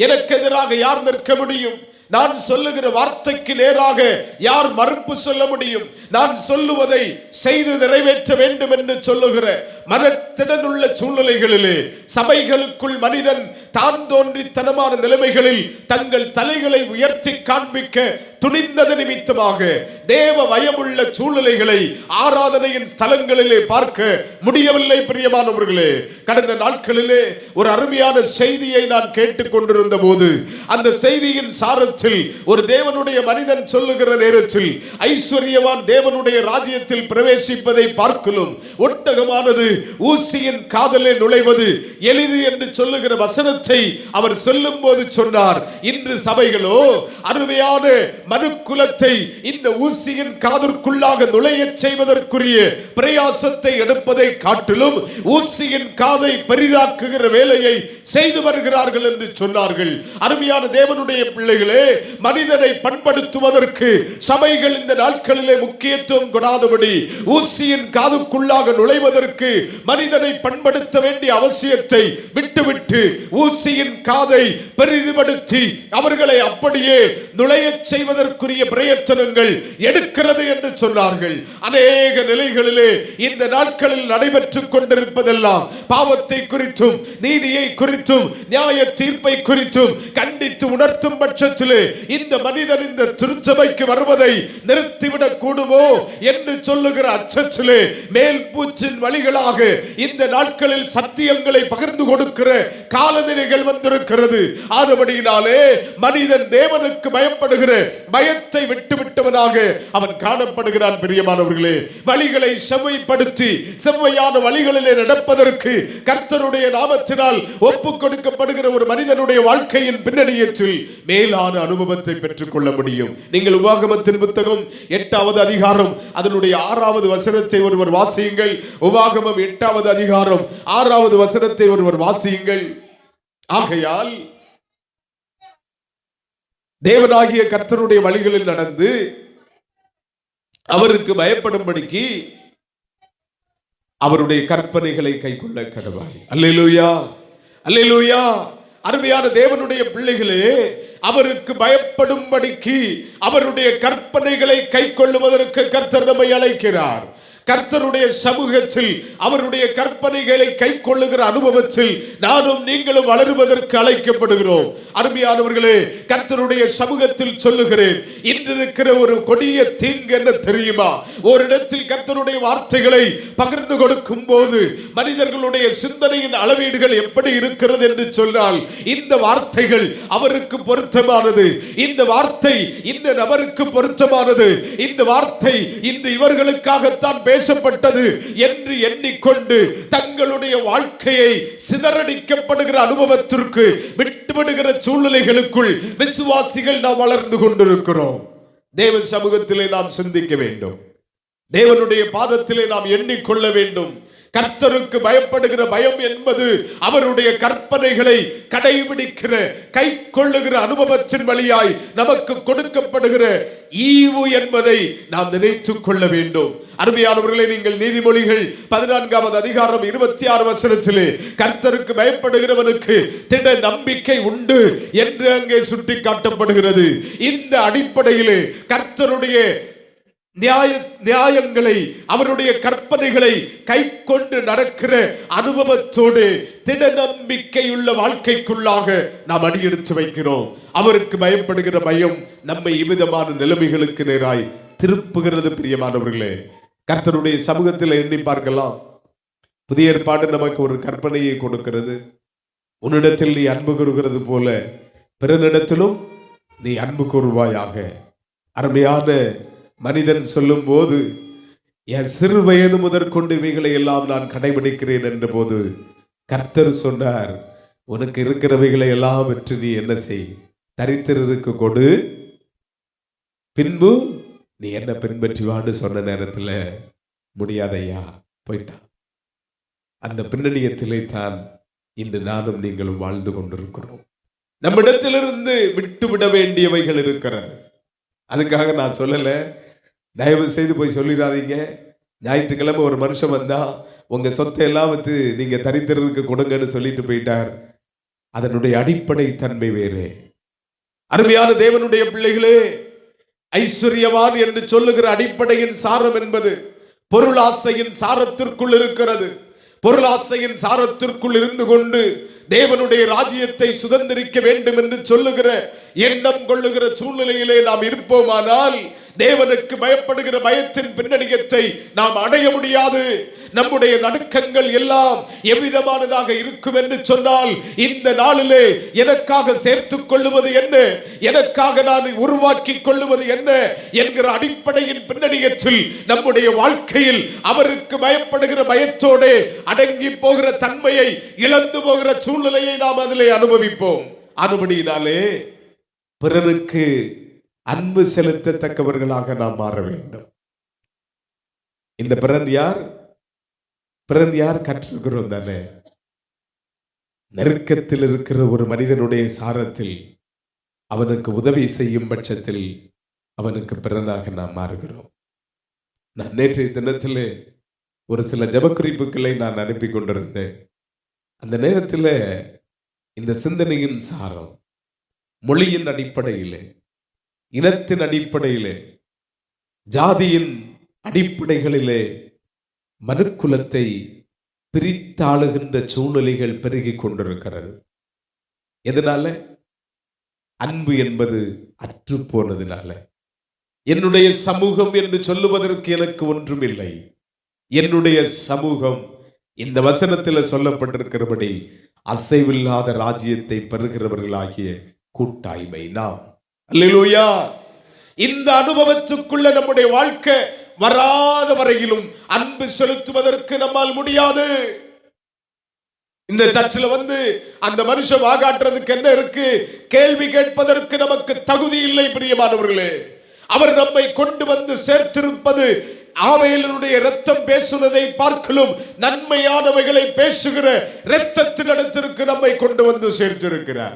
Speaker 2: எனக்கு எதிராக யார் நிற்க முடியும்? நான் சொல்லுகிற வார்த்தைக்கு நேராக யார் மறுப்பு சொல்ல முடியும்? நான் சொல்லுவதை செய்து நிறைவேற்ற வேண்டும் என்று சொல்லுகிற மனத்திடனுள்ள சூழ்நிலைகளிலே சபைகளுக்குள் மனிதன் தான் தோன்றித்தனமான நிலைமைகளில் தங்கள் தலைகளை உயர்த்தி காண்பிக்க துணிந்தது நிமித்தமாக தேவ பயமுள்ள சூழ்நிலைகளை ஆராதனையின் ஸ்தலங்களிலே பார்க்க முடியவில்லை. பிரியமானவர்களே, கடந்த நாட்களிலே ஒரு அருமையான செய்தியை நான் கேட்டுக் கொண்டிருந்த போது அந்த செய்தியின் சாரத்தில் ஒரு தேவனுடைய மனிதன் சொல்லுகிற நேரத்தில் ஐஸ்வர்யவான் தேவனுடைய ராஜ்யத்தில் பிரவேசிப்பதை பார்க்கலும் ஒட்டகமானது ஊசியின் காதலே நுழைவது எளிது என்று சொல்லுகிற வசனத்தை அவர் சொல்லும் போது சொன்னார், இன்று சபைகளோ அருமையான மனுக்குலத்தை இந்த ஊசியின் காதற்குள்ளாக நுழைய செய்வதற்குரிய பிரயாசத்தை எடுப்பதை காட்டிலும் ஊசியின் காதை பெரிதாக்குகிற வேலையை செய்து வருகிறார்கள் என்று சொன்னார்கள். அருமையான தேவனுடைய பிள்ளைகளே, மனிதனை பண்படுத்துவதற்கு சபைகள் இந்த நாட்களிலே முக்கியத்துவம் கொடாதபடி ஊசியின் காதுக்குள்ளாக நுழைவதற்கு மனிதனை பண்படுத்த வேண்டிய அவசியத்தை விட்டுவிட்டு ஊசியின் காதை பெரிதுபடுத்தி அவர்களை அப்படியே நுழைய செய்வதற்குரிய பிரயத்தனங்கள் எடுக்கிறது என்று சொன்னார்கள். அநேக நிலைகளிலே இந்த நாட்களில் நடைபெற்றுக் கொண்டிருப்பதெல்லாம் பாவத்தை குறித்தும் நீதியை குறித்தும் நியாய தீர்ப்பை குறித்தும் கண்டித்து உணர்த்தும் பட்சத்திலே இந்த மனிதன் இந்த திருச்சபைக்கு வருவதை நிறுத்திவிடக் கூடுமோ என்று சொல்லுகிற அச்சத்திலே மேல் பூச்சின் வழிகளாக இந்த நாட்களில் சத்தியங்களை பகிர்ந்து கொடுக்கிற காலநிலைகள் வந்திருக்கிறது. ஆனபடியினாலே மனிதன் தேவனுக்கு பயப்படுகிற பயத்தை விட்டுவிட்டவனாக அவன் காணப்படுகிறான். பிரியமானவர்களே, வழிகளை செவ்வைப்படுத்தி செவ்வையான வழிகளிலே நடப்பதற்கு கர்த்தருடைய நாமத்தினால் ஒப்புக் கொடுக்கப்படுகிற ஒரு மனிதனுடைய வாழ்க்கையின் பின்னணியத்தில் மேலான அனுபவத்தை பெற்றுக் கொள்ள முடியும். நீங்கள் உபாகமத்தின் புத்தகம் 8வது அதிகாரம் அதனுடைய 6வது வசனத்தை ஒருவர் வாசியுங்கள். உபாகமம் 8வது அதிகாரம் 6வது வசனத்தை ஒருவர் வாசியுங்கள். ஆகையால் தேவனாகிய கர்த்தருடைய வழிகளில் நடந்து அவருக்கு பயப்படும்படிக்கு அவருடைய கற்பனைகளை கைக்கொள்ள கடவாய். அல்லேலூயா, அல்லேலூயா. அருமையான தேவனுடைய பிள்ளைகளே, அவருக்கு பயப்படும்படிக்கு அவருடைய கற்பனைகளை கைக்கொள்ளுவதற்கு கர்த்தர் நம்மை அழைக்கிறார். கர்த்தருடைய சமூகத்தில் அவருடைய கற்பனைகளை கைக்கொள்ளுகிற அனுபவத்தில் நானும் நீங்களும் வளருவதற்கு அழைக்கப்படுகிறோம். அருமையானவர்களே, கர்த்தருடைய சமூகத்தில் சொல்லுகிறேன், இன்று இருக்கிற ஒரு கொடிய தீங்கு என்ன தெரியுமா? ஓரிடத்தில் கர்த்தருடைய வார்த்தைகளை பகிர்ந்து கொடுக்கும் போது மனிதர்களுடைய சிந்தனையின் அளவீடுகள் எப்படி இருக்கிறது என்று சொன்னால், இந்த வார்த்தைகள் அவருக்கு பொருத்தமானது, இந்த வார்த்தை இந்த நபருக்கு பொருத்தமானது, இந்த வார்த்தை இன்று இவர்களுக்காகத்தான் பேசப்பட்டது என்று எண்ணிக்கொண்டு தங்களுடைய வாழ்க்கையை சிதறடிக்கப்படுகிற அனுபவத்திற்கு விட்டுவிடுகிற சூழ்நிலைகளுக்குள் விசுவாசிகள் நாம் வளர்ந்து கொண்டிருக்கிறோம். தேவ சமூகத்திலே நாம் சிந்திக்க வேண்டும். தேவனுடைய பாதத்திலே நாம் எண்ணிக்கொள்ள வேண்டும். கர்த்தருக்கு பயப்படுகிற பயம் என்பது அவருடைய கற்பனைகளை கடைபிடிக்கிற கை கொள்ளுகிற அனுபவத்தின் வழியாய் நமக்கு கொடுக்கப்படுகிற ஈவு என்பதை நாம் நினைத்துக் கொள்ள வேண்டும். அருமையானவர்களே, நீங்கள் நீதிமொழிகள் 14வது அதிகாரம் 26 வசனத்திலே கர்த்தருக்கு பயப்படுகிறவனுக்கு திட நம்பிக்கை உண்டு என்று அங்கே சுட்டி காட்டப்படுகிறது. இந்த அடிப்படையிலே கர்த்தருடைய நியாயங்களை அவருடைய கற்பனைகளை கை கொண்டு நடக்கிற அனுபவத்தோடு திட நம்பிக்கையுள்ள வாழ்க்கைக்குள்ளாக நாம் அடியெடுத்து வைக்கிறோம். அவருக்கு பயப்படுகிற பயம் நம்மை இவ்விதமான நிலைமைகளுக்கு நேராய் திருப்புகிறது. பிரியமானவர்களே, கர்த்தருடைய சமூகத்தில் எண்ணி பார்க்கலாம். புதிய ஏற்பாடு நமக்கு ஒரு கற்பனையை கொடுக்கிறது. உன்னிடத்தில் நீ அன்பு கூறுகிறது போல பிறனிடத்திலும் நீ அன்பு கூறுவாயாக. அருமையான மனிதன் சொல்லும் போது, என் சிறு வயது முதற்கொண்டு இவைகளை எல்லாம் நான் கடைபிடிக்கிறேன் என்ற போது கர்த்தர் சொன்னார், உனக்கு இருக்கிறவைகளை எல்லாம் வெற்றி நீ என்ன செய், தரித்திரருக்கு கொடு, பின்பு நீ என்ன பின்பற்றி வான்னு சொன்ன நேரத்தில் முடியாதையா போயிட்டான். அந்த பின்னணியத்திலே தான் இன்று நானும் நீங்களும் வாழ்ந்து கொண்டிருக்கிறோம். நம்மிடத்திலிருந்து விட்டுவிட வேண்டியவைகள் இருக்கிறது. அதுக்காக நான் சொல்லலை, தயவு செய்து போய் சொல்லிடாதீங்க. ஞாயிற்றுக்கிழமை ஒரு மனுஷன் வந்தா உங்க சொத்தை எல்லாம் வந்து நீங்க தரித்திரருக்கு கொடுங்கன்னு சொல்லிட்டு போயிட்டார். அதனுடைய அடிப்படை தன்மை வேறு. அருமையான தேவனுடைய பிள்ளைகளே, ஐஸ்வர்யவான் என்று சொல்லுகிற அடிப்படையின் சாரம் என்பது பொருளாசையின் சாரத்திற்குள் இருக்கிறது. பொருளாசையின் சாரத்திற்குள் இருந்து கொண்டு தேவனுடைய ராஜ்யத்தை சுதந்திரிக்க வேண்டும் என்று சொல்லுகிற எண்ணம் கொள்ளுகிற சூழ்நிலையிலே நாம் இருப்போமானால் தேவனுக்கு பயப்படுகிற பயத்தின் பின்னணியத்தை நாம் அடைய முடியாது. நம்முடைய நடுக்கங்கள் எல்லாம் எவ்விதமானதாக இருக்கும் என்று சொன்னால், இந்த நாளிலே எனக்காக சேர்த்துக் கொள்ளுவது என்ன, எனக்காக நான் உருவாக்கி கொள்ளுவது என்ன என்கிற அடிப்படையின் பின்னணியத்தில் நம்முடைய வாழ்க்கையில் அவருக்கு பயப்படுகிற பயத்தோடு அடங்கி போகிற தன்மையை இழந்து போகிற சூழ்நிலையை நாம் அதிலே அனுபவிப்போம். அதுபடியினாலே பிறருக்கு அன்பு செலுத்தத்தக்கவர்களாக நாம் மாற வேண்டும். இந்த பிறன் யார்? பிறன் யார்? கற்றுக்கிறோம் தானே. நெருக்கத்தில் இருக்கிற ஒரு மனிதனுடைய சாரத்தில் அவனுக்கு உதவி செய்யும் பட்சத்தில் அவனுக்கு பிறனாக நாம் மாறுகிறோம். நான் நேற்றைய தினத்தில் ஒரு சில ஜபக்குறிப்புகளை நான் அனுப்பி கொண்டிருந்தேன். அந்த நேரத்தில் இந்த சிந்தனையின் சாரம் மொழியின் அடிப்படையிலே, இனத்தின் அடிப்படையிலே, ஜாதியின் அடிப்படைகளிலே மனுக்குலத்தை பிரித்தாளுகின்ற சூழ்நிலைகள் பெருகி கொண்டிருக்கிறது. எதனால? அன்பு என்பது அற்று போனதுனால. என்னுடைய சமூகம் என்று சொல்லுவதற்கு எனக்கு ஒன்றும் இல்லை. என்னுடைய சமூகம் இந்த வசனத்தில் சொல்லப்பட்டிருக்கிறபடி அசைவில்லாத ராஜ்யத்தை பெறுகிறவர்களாகிய கூட்டாய்மை நாம். அல்லேலூயா. இந்த அனுபவத்துக்குள்ள நம்முடைய வாழ்க்கை வராத வரையிலும் அன்பு செலுத்துவதற்கு நம்மால் முடியாது. இந்த சர்ச்சில் வந்து அந்த மனுஷன் வாகாட்டுறதுக்கு என்ன இருக்கு? கேள்வி கேட்பதற்கு நமக்கு தகுதி இல்லை பிரியமானவர்களே. அவர் நம்மை கொண்டு வந்து சேர்த்திருப்பது ஆவேலினுடைய இரத்தம் பேசுவதை பார்க்கலும் நன்மையானவைகளை பேசுகிற இரத்தத்தின் இடத்திற்கு நம்மை கொண்டு வந்து சேர்த்திருக்கிறார்.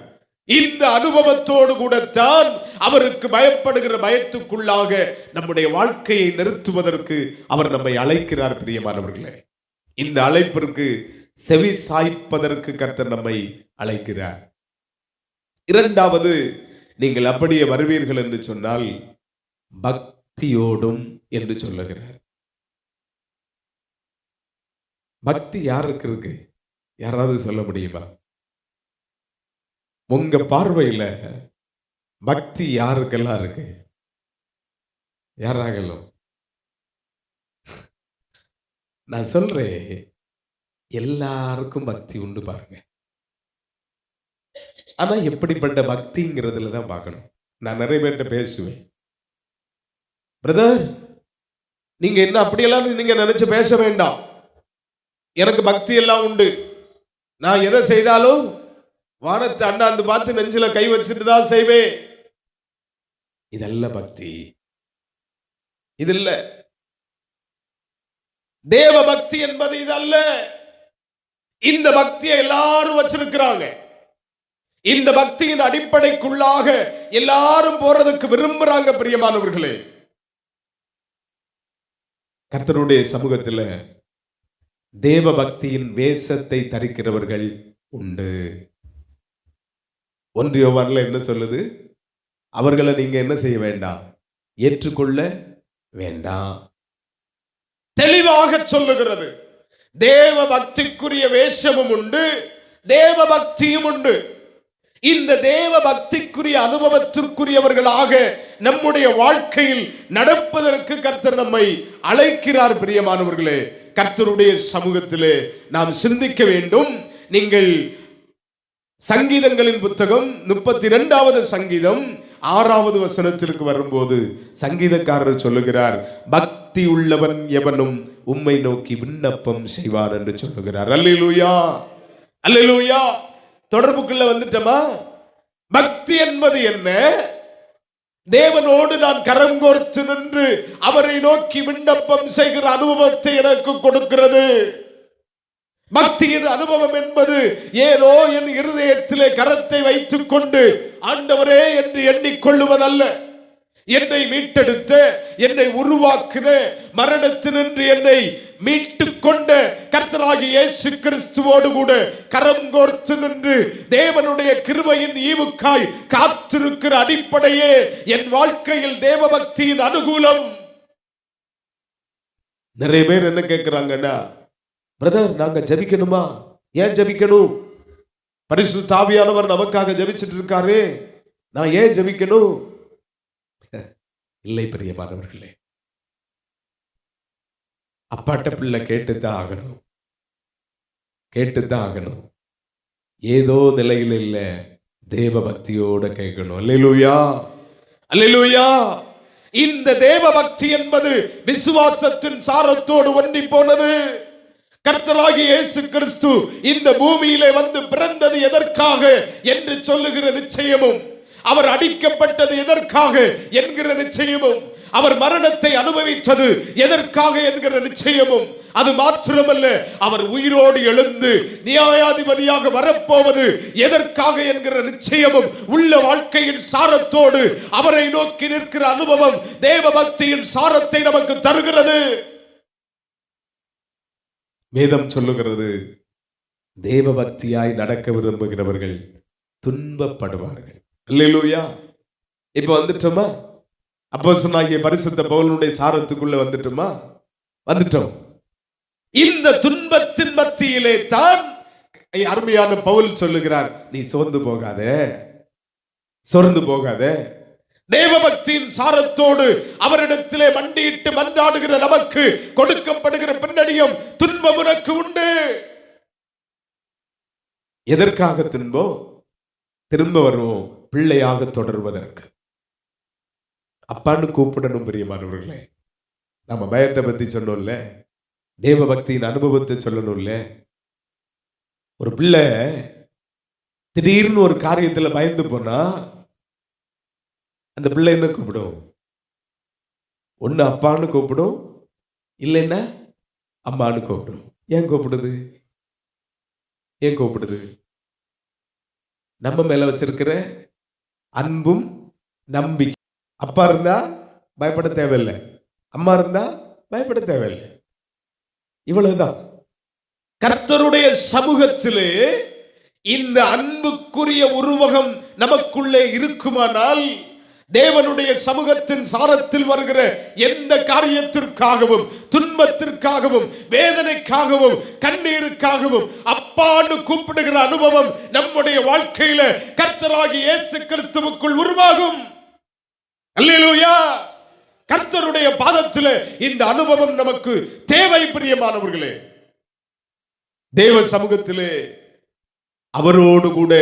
Speaker 2: இந்த அனுபவத்தோடு கூட தான் அவருக்கு பயப்படுகிற பயத்துக்குள்ளாக நம்முடைய வாழ்க்கையை நிறுத்துவதற்கு அவர் நம்மை அழைக்கிறார் பிரியமானவர்களே. இந்த அழைப்பிற்கு செவி சாய்ப்பதற்கு கர்த்தர் நம்மை அழைக்கிறார். இரண்டாவது, நீங்கள் அப்படியே வருவீர்கள் என்று சொன்னால் பக்தியோடும் என்று சொல்லுகிறார். பக்தி யாருக்கு இருக்கு? யாராவது சொல்ல முடியுமா? உங்க பார்வையில பக்தி யாருக்கெல்லாம் இருக்கு? யாராகலும் நான் சொல்றேன், எல்லாருக்கும் பக்தி உண்டு பாருங்க. ஆனா எப்படிப்பட்ட பக்திங்கிறதுல தான் பார்க்கணும். நான் நிறைய பேர்கிட்ட பேசுவேன், பிரதர் நீங்க என்ன அப்படியெல்லாம் நீங்க நினைச்சு பேச வேண்டாம், எனக்கு பக்தி எல்லாம் உண்டு, நான் எதை செய்தாலும் வானத்தை அண்ணாந்து பார்த்து நெஞ்சில கை வச்சுட்டு தான் செய்வேன். இதல்ல பக்தி, இது இல்ல. தேவ பக்தி என்பது இதல்ல. இந்த பக்தியை எல்லாரும் வச்சிருக்கிறாங்க. இந்த பக்தியின் அடிப்படைக்குள்ளாக எல்லாரும் போறதுக்கு விரும்புறாங்க பிரியமானவர்களே. கர்த்தருடைய சமூகத்தில் தேவ பக்தியின் வேஷத்தை தரிக்கிறவர்கள் உண்டு. 1 யோவான்ல என்ன சொல்லுது? அவர்களை நீங்க என்ன செய்ய வேண்டாம், ஏற்றுக்கொள்ள வேண்டாம். தெளிவாக சொல்லுகிறது. தேவ பக்திக்குரிய வேஷமும் உண்டு, தேவ பக்தியும் உண்டு. இந்த தேவ பக்திக்குரிய அனுபவத்திற்குரியவர்களாக நம்முடைய வாழ்க்கையில் நடப்பதற்கு கர்த்தர் நம்மை அழைக்கிறார் பிரியமானவர்களே. கர்த்தருடைய சமூகத்திலே நாம் சிந்திக்க வேண்டும். நீங்கள் சங்கீதங்களின் புத்தகம் 32வது சங்கீதம் 6வது வசனத்திற்கு வரும்போது சங்கீதக்காரர் சொல்லுகிறார், பக்தி உள்ளவன் எவனும் உம்மை நோக்கி விண்ணப்பம் செய்வார் என்று சொல்லுகிறார். அல்லேலூயா, அல்லேலூயா. தொடர்புக்குள்ள வந்துட்டோமா? பக்தி என்பது என்ன? தேவனோடு நான் கரங்கோர்த்து நின்று அவரை நோக்கி விண்ணப்பம் செய்கிற அனுபவத்தை எனக்கு கொடுக்கிறது. பக்தியின் அனுபவம் என்பது ஏதோ என் இருதயத்திலே கரத்தை வைத்துக் கொண்டு ஆண்டவரே என்று எண்ணிக்கொள்ளுவதல்ல. என்னை மீட்டெடுத்த, என்னை உருவாக்கின, மரணத்தினின்று என்னை மீட்டுக் கொண்ட கர்த்தராகிய இயேசு கிறிஸ்துவோடு கூட கரம் கோர்த்து நின்று தேவனுடைய கிருபையின் ஈவுக்காய் காத்திருக்கிற அடிப்படையே என் வாழ்க்கையில் தேவ பக்தியின் அனுகூலம். நிறைய பேர் என்ன கேட்கிறாங்கன்னா, பிரதர் நாங்க ஜெபிக்கணுமா? ஏன் ஜெபிக்கணும்? பரிசுத்த ஆவியானவர் நமக்காக ஜெபிச்சிட்டு இருக்காரு, நான் ஏன் ஜெபிக்கணும்? இல்லை பிரியமானவர்களே, அப்பாட்ட பிள்ளை கேட்டுத்தான் ஆகணும், கேட்டுத்தான் ஆகணும். ஏதோ நிலையில் இல்ல, தேவ பக்தியோட கேட்கணும். அல்லேலூயா, அல்லேலூயா. இந்த தேவ பக்தி என்பது விசுவாசத்தின் சாரத்தோடு ஒன்றி போனது. கர்த்தராகிய இயேசு கிறிஸ்து இந்த பூமியிலே வந்து பிறந்தது எதற்காக என்று சொல்லுகிற நிச்சயமும், அவர் அடிக்கப்பட்டது எதற்காக என்கிற நிச்சயமும், அவர் மரணத்தை அனுபவித்தது எதற்காக என்கிற நிச்சயமும், அது மாத்திரமல்ல, அவர் உயிரோடு எழுந்து நியாயாதிபதியாக வரப்போவது எதற்காக என்கிற நிச்சயமும் உள்ள வாழ்க்கையின் சாரத்தோடு அவரை நோக்கி நிற்கிற அனுபவம் தேவ பக்தியின் சாரத்தை நமக்கு தருகிறது. வேதம் சொல்லுகிறது, தேவ பக்தியாய் நடக்க விரும்புகிறவர்கள் துன்பப்படுவார்கள். அல்லேலூயா. இப்ப வந்துட்டோமா? அப்போஸ்தலனாகிய பரிசுத்த பவுலுடைய சாரத்துக்குள்ள வந்துட்டோமா? வந்துட்டோம். இந்த துன்பத்தின் மத்தியிலே தான் அருமையான பவுல் சொல்லுகிறார், நீ சோர்ந்து போகாதே, சோர்ந்து போகாதே. தேவபக்தியின் சாரத்தோடு அவரிடத்திலே மண்டியிட்டு மன்றாடுகிற நமக்கு கொடுக்கப்படுகிற பின்னணியும் துன்பம் உனக்கு உண்டு. எதற்காக துன்பம்? திரும்ப வருவோம், பிள்ளையாக தொடர்வதற்கு. அப்பான்னு கூப்பிடணும் பிரியமானவர்களே. நம்ம பயத்தை பத்தி சொன்னோம்ல, தேவ பக்தியின் அனுபவத்தை சொல்லணும்ல. ஒரு பிள்ளை திடீர்னு ஒரு காரியத்துல பயந்து போனா அந்த பிள்ளை என்ன கூப்பிடும்? ஒன்னு அப்பான்னு கூப்பிடும், இல்லைன்னா அம்மான்னு கூப்பிடும். ஏன் கூப்பிடுது? ஏன் கூப்பிடுது? நம்ம மேல வச்சிருக்கிற அன்பும் நம்பிக்கை. அப்பா இருந்தா பயப்பட தேவையில்லை, அம்மா இருந்தா பயப்பட தேவையில்லை. இவ்வளவுதான். கர்த்தருடைய சமூகத்திலே இந்த அன்புக்குரிய உருவகம் நமக்குள்ளே இருக்குமானால், தேவனுடைய சமூகத்தின் சாரத்தில் வருகிற எந்த காரியத்திற்காகவும், துன்பத்திற்காகவும், வேதனைக்காகவும், கண்ணீருக்காகவும் அப்பான்னு கூப்பிடுகிற அனுபவம் நம்முடைய வாழ்க்கையில கர்த்தராகிய இயேசு கிறிஸ்துவுக்குள் உருவாகும். அல்லேலூயா. கர்த்தருடைய பாதத்தில் இந்த அனுபவம் நமக்கு தேவை பிரியமானவர்களே. தேவ சமூகத்திலே அவரோடு கூட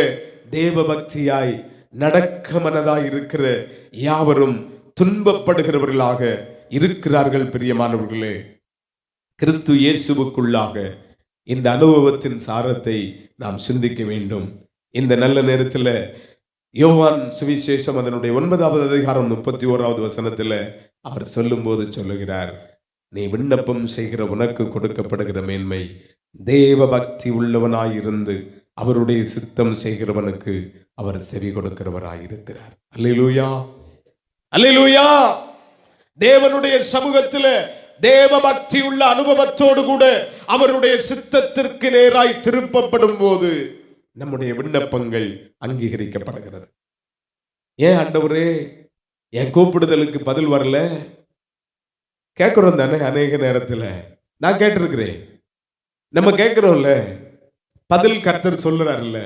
Speaker 2: தேவ பக்தியாய் நடக்க மனதாய் இருக்கிற யாவரும் துன்பப்படுகிறவர்களாக இருக்கிறார்கள் பிரியமானவர்களே. கிறிஸ்து இயேசுவுக்குள்ளாக இந்த அனுபவத்தின் சாரத்தை நாம் சிந்திக்க வேண்டும். இந்த நல்ல நேரத்தில் யோவான் சுவிசேஷம் அதனுடைய 9வது அதிகாரம் 31வது வசனத்தில் அவர் சொல்லும்போது சொல்லுகிறார், நீ விண்ணப்பம் செய்கிற உனக்கு கொடுக்கப்படுகிற மேன்மை தேவ பக்தி உள்ளவனாயிருந்து அவருடைய சித்தம் செய்கிறவனுக்கு அவர் செவி கொடுக்கிறவராயிருக்கிறார். அல்லேலூயா, அல்லேலூயா. தேவனுடைய சமூகத்தில் தேவ பக்தி உள்ள அனுபவத்தோடு கூட அவருடைய சித்தத்திற்கு நேராய் திருப்பப்படும் போது நம்முடைய விண்ணப்பங்கள் அங்கீகரிக்கப்படுகிறது. ஏன் ஆண்டவரே என் கூப்பிடுதலுக்கு பதில் வரல? கேட்கிறோம் தானே. அநேக நேரத்தில் நான் கேட்டிருக்கிறேன், நம்ம கேட்கிறோம்ல, பதில் கர்த்தர் சொல்றாருல்ல.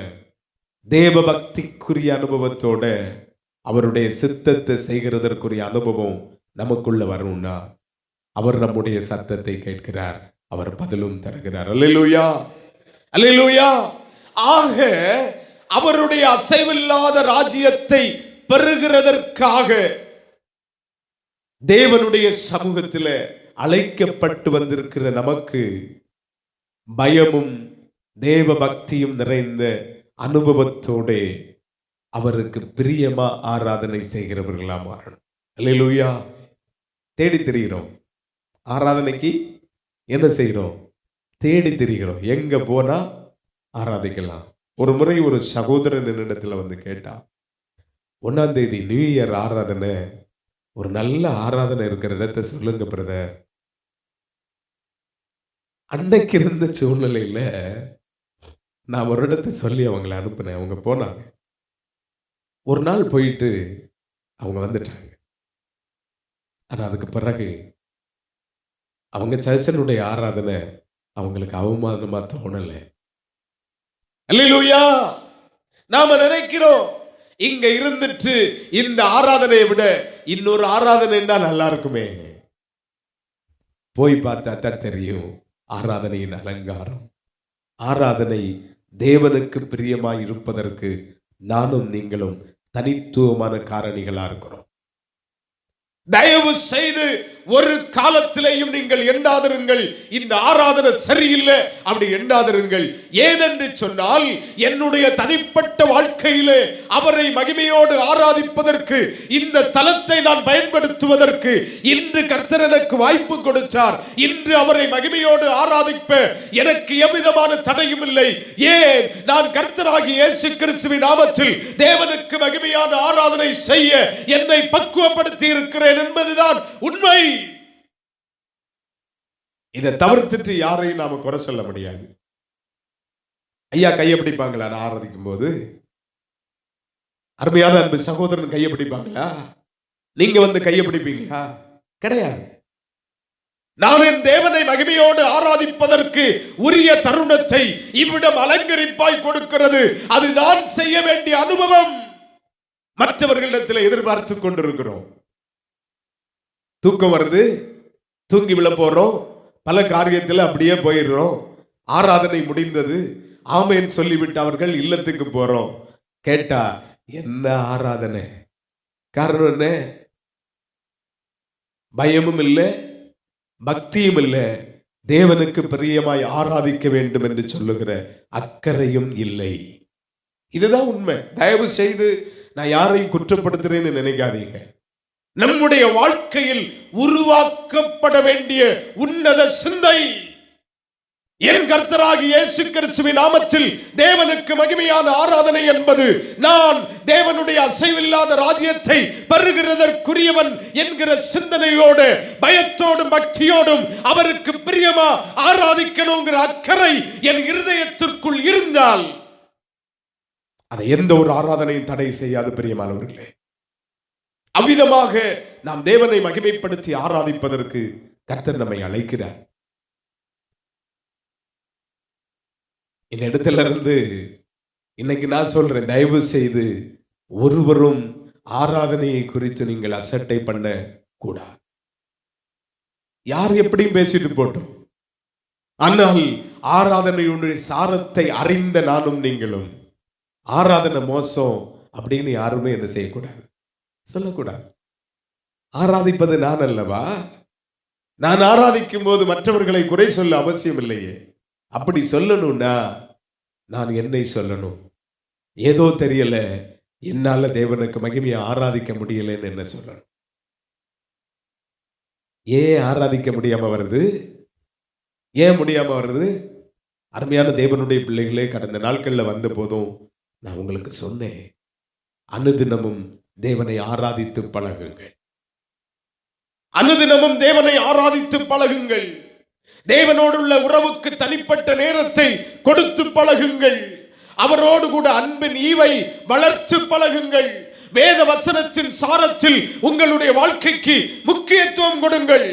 Speaker 2: தேவ பக்திக்குரிய அனுபவத்தோட அவருடைய சித்தத்தை செய்கிறதற்குரிய அனுபவம் நமக்குள்ள வரும்னா அவர் நம்முடைய சத்தத்தை கேட்கிறார், அவர் பதிலும் தருகிறார். அல்லேலூயா, அல்லேலூயா. ஆக அவருடைய அசைவில்லாத ராஜ்யத்தை பெறுகிறதற்காக தேவனுடைய சமூகத்தில் அழைக்கப்பட்டு வந்திருக்கிற நமக்கு பயமும் தேவ பக்தியும் நிறைந்த அனுபவத்தோட அவருக்கு பிரியமா ஆராதனை செய்கிறவர்களா மாறணும். அல்லேலூயா. தேடி திரிகிறோம், ஆராதனைக்கு என்ன செய்கிறோம்? தேடி திரிகிறோம், எங்க போனா ஆராதிக்கலாம். ஒரு முறை ஒரு சகோதரன் என்னிடத்துல வந்து கேட்டா, 1ஆம் தேதி நியூ இயர் ஆராதனை, ஒரு நல்ல ஆராதனை இருக்கிற இடத்தை சொல்லுங்க பிரதர். அன்னைக்கு இருந்த சூழ்நிலையில நான் ஒரு இடத்தை சொல்லி அவங்களை அனுப்பினேன். அவங்க போனாங்க. ஒரு நாள் போயிட்டு அவங்க வந்துட்டாங்க. ஆனா அதுக்கு பிறகு அவங்க சர்ச்சனுடைய ஆராதனை அவங்களுக்கு அவமானமா தோணலை. அல்லேலூயா. நாம நினைக்கிறோம் இங்க இருந்துட்டு இந்த ஆராதனையை விட இன்னொரு ஆராதனைன்னா நல்லா இருக்குமே. போய் பார்த்தா தான் தெரியும் ஆராதனையின் அலங்காரம். ஆராதனை தேவனுக்கு பிரியமாய் இருப்பதற்கு நானும் நீங்களும் தனித்துவமான காரணிகளா இருக்கிறோம். தயவு செய்து ஒரு காலத்திலேயும் நீங்கள் எண்ணாதிருங்கள் இந்த ஆராதனை சரியில்லை அப்படி எண்ணாதிருங்கள். ஏனென்று சொன்னால் என்னுடைய தனிப்பட்ட வாழ்க்கையிலே அவரை மகிமையோடு ஆராதிப்பதற்கு இந்த ஸ்தலத்தை நான் பயன்படுத்துவதற்கு இன்று கர்த்தர் எனக்கு வாய்ப்பு கொடுத்தார். இன்று அவரை மகிமையோடு ஆராதிப்ப எனக்கு எவ்விதமான தடையும் இல்லை. ஏன்? நான் கர்த்தராகிய இயேசு கிறிஸ்துவின் நாமத்தில் தேவனுக்கு மகிமையான ஆராதனை செய்ய என்னை பக்குவப்படுத்தி இருக்கிறேன் என்பதுதான் உண்மை. இதை தவிர்த்துட்டு யாரையும் நாம குறை சொல்ல முடியாது. ஐயா கையை பிடிப்பாங்களா நான் ஆராதிக்கும் போது? அருமையான அன்பு சகோதரன் கையை பிடிப்பாங்களா? நீங்க வந்து கையை பிடிப்பீங்களா? கிடையாது. நான் என் தேவனை மகிமையோடு ஆராதிப்பதற்கு உரிய தருணத்தை இவ்விடம் அலங்கரிப்பாய் கொடுக்கிறது. அது நான் செய்ய வேண்டிய அனுபவம். மற்றவர்களிடத்தில் எதிர்பார்த்து கொண்டிருக்கிறோம். தூக்கம் வருது, தூங்கி விழ போறோம், பல காரியத்தில் அப்படியே போயிடுறோம். ஆராதனை முடிந்தது, ஆமேன் சொல்லிவிட்டு அவர்கள் இல்லத்துக்கு போறோம். கேட்டா என்ன ஆராதனை? காரணம் என்ன? பயமும் இல்லை, பக்தியும் இல்லை, தேவனுக்கு பிரியமாய் ஆராதிக்க வேண்டும் என்று சொல்லுகிற அக்கறையும் இல்லை. இதுதான் உண்மை. தயவு செய்து நான் யாரையும் குற்றப்படுத்துறேன்னு நினைக்காதீங்க. நம்முடைய வாழ்க்கையில் உருவாக்கப்பட வேண்டிய உன்னத சிந்தை என் கர்த்தராகிய இயேசு கிறிஸ்துவின் நாமத்தில் தேவனுக்கு மகிமையான ஆராதனை என்பது நான் தேவனுடைய அசைவில்லாத ராஜ்யத்தை பெறுகிறதற்குரியவன் என்கிற சிந்தனையோடு பயத்தோடும் பக்தியோடும் அவருக்கு பிரியமா ஆராதிக்கணுங்கிற அக்கறை என் இருதயத்திற்குள் இருந்தால் அதை எந்த ஒரு ஆராதனையும் தடை செய்யாது. பிரியமானவர்களே, அவ்விதமாக நாம் தேவனை மகிமைப்படுத்தி ஆராதிப்பதற்கு கர்த்தர் நம்மை அழைக்கிறார். இந்த இடத்துல இருந்து இன்னைக்கு நான் சொல்றேன், தயவு செய்து ஒருவரும் ஆராதனையை குறித்து நீங்கள் அசட்டை பண்ண கூடாது. யார் எப்படியும் பேசிட்டு போட்டோம், ஆனால் ஆராதனையுடைய சாரத்தை அறிந்த நானும் நீங்களும் ஆராதனை மோசம் அப்படின்னு யாருமே என்ன செய்யக்கூடாது, சொல்லக்கூடாது. ஆராதிப்பது நான் அல்லவா? நான் ஆராதிக்கும் போது மற்றவர்களை குறை சொல்ல அவசியம் இல்லையே. அப்படி சொல்லணும்னா நான் என்னை சொல்லணும். ஏதோ தெரியல, என்னால தேவனுக்கு மகிமையை ஆராதிக்க முடியலன்னு என்ன சொல்லணும்? ஏன் ஆராதிக்க முடியாம வருது? ஏன் முடியாம வருது? அருமையான தேவனுடைய பிள்ளைகளே, கடந்த நாட்கள்ல வந்த போதும் நான் உங்களுக்கு சொன்னேன், அனுதினமும் தேவனை ஆராதித்து பழகுங்கள். அனுதினமும் தேவனை ஆராதித்து பழகுங்கள். தேவனோடு உள்ள உறவுக்கு தனிப்பட்ட நேரத்தை கொடுத்து பழகுங்கள். அவரோடு கூட அன்பின் ஈவை வளர்த்து பழகுங்கள். வேத வசனத்தின் சாரத்தில் உங்களுடைய வாழ்க்கைக்கு முக்கியத்துவம் கொடுங்கள்.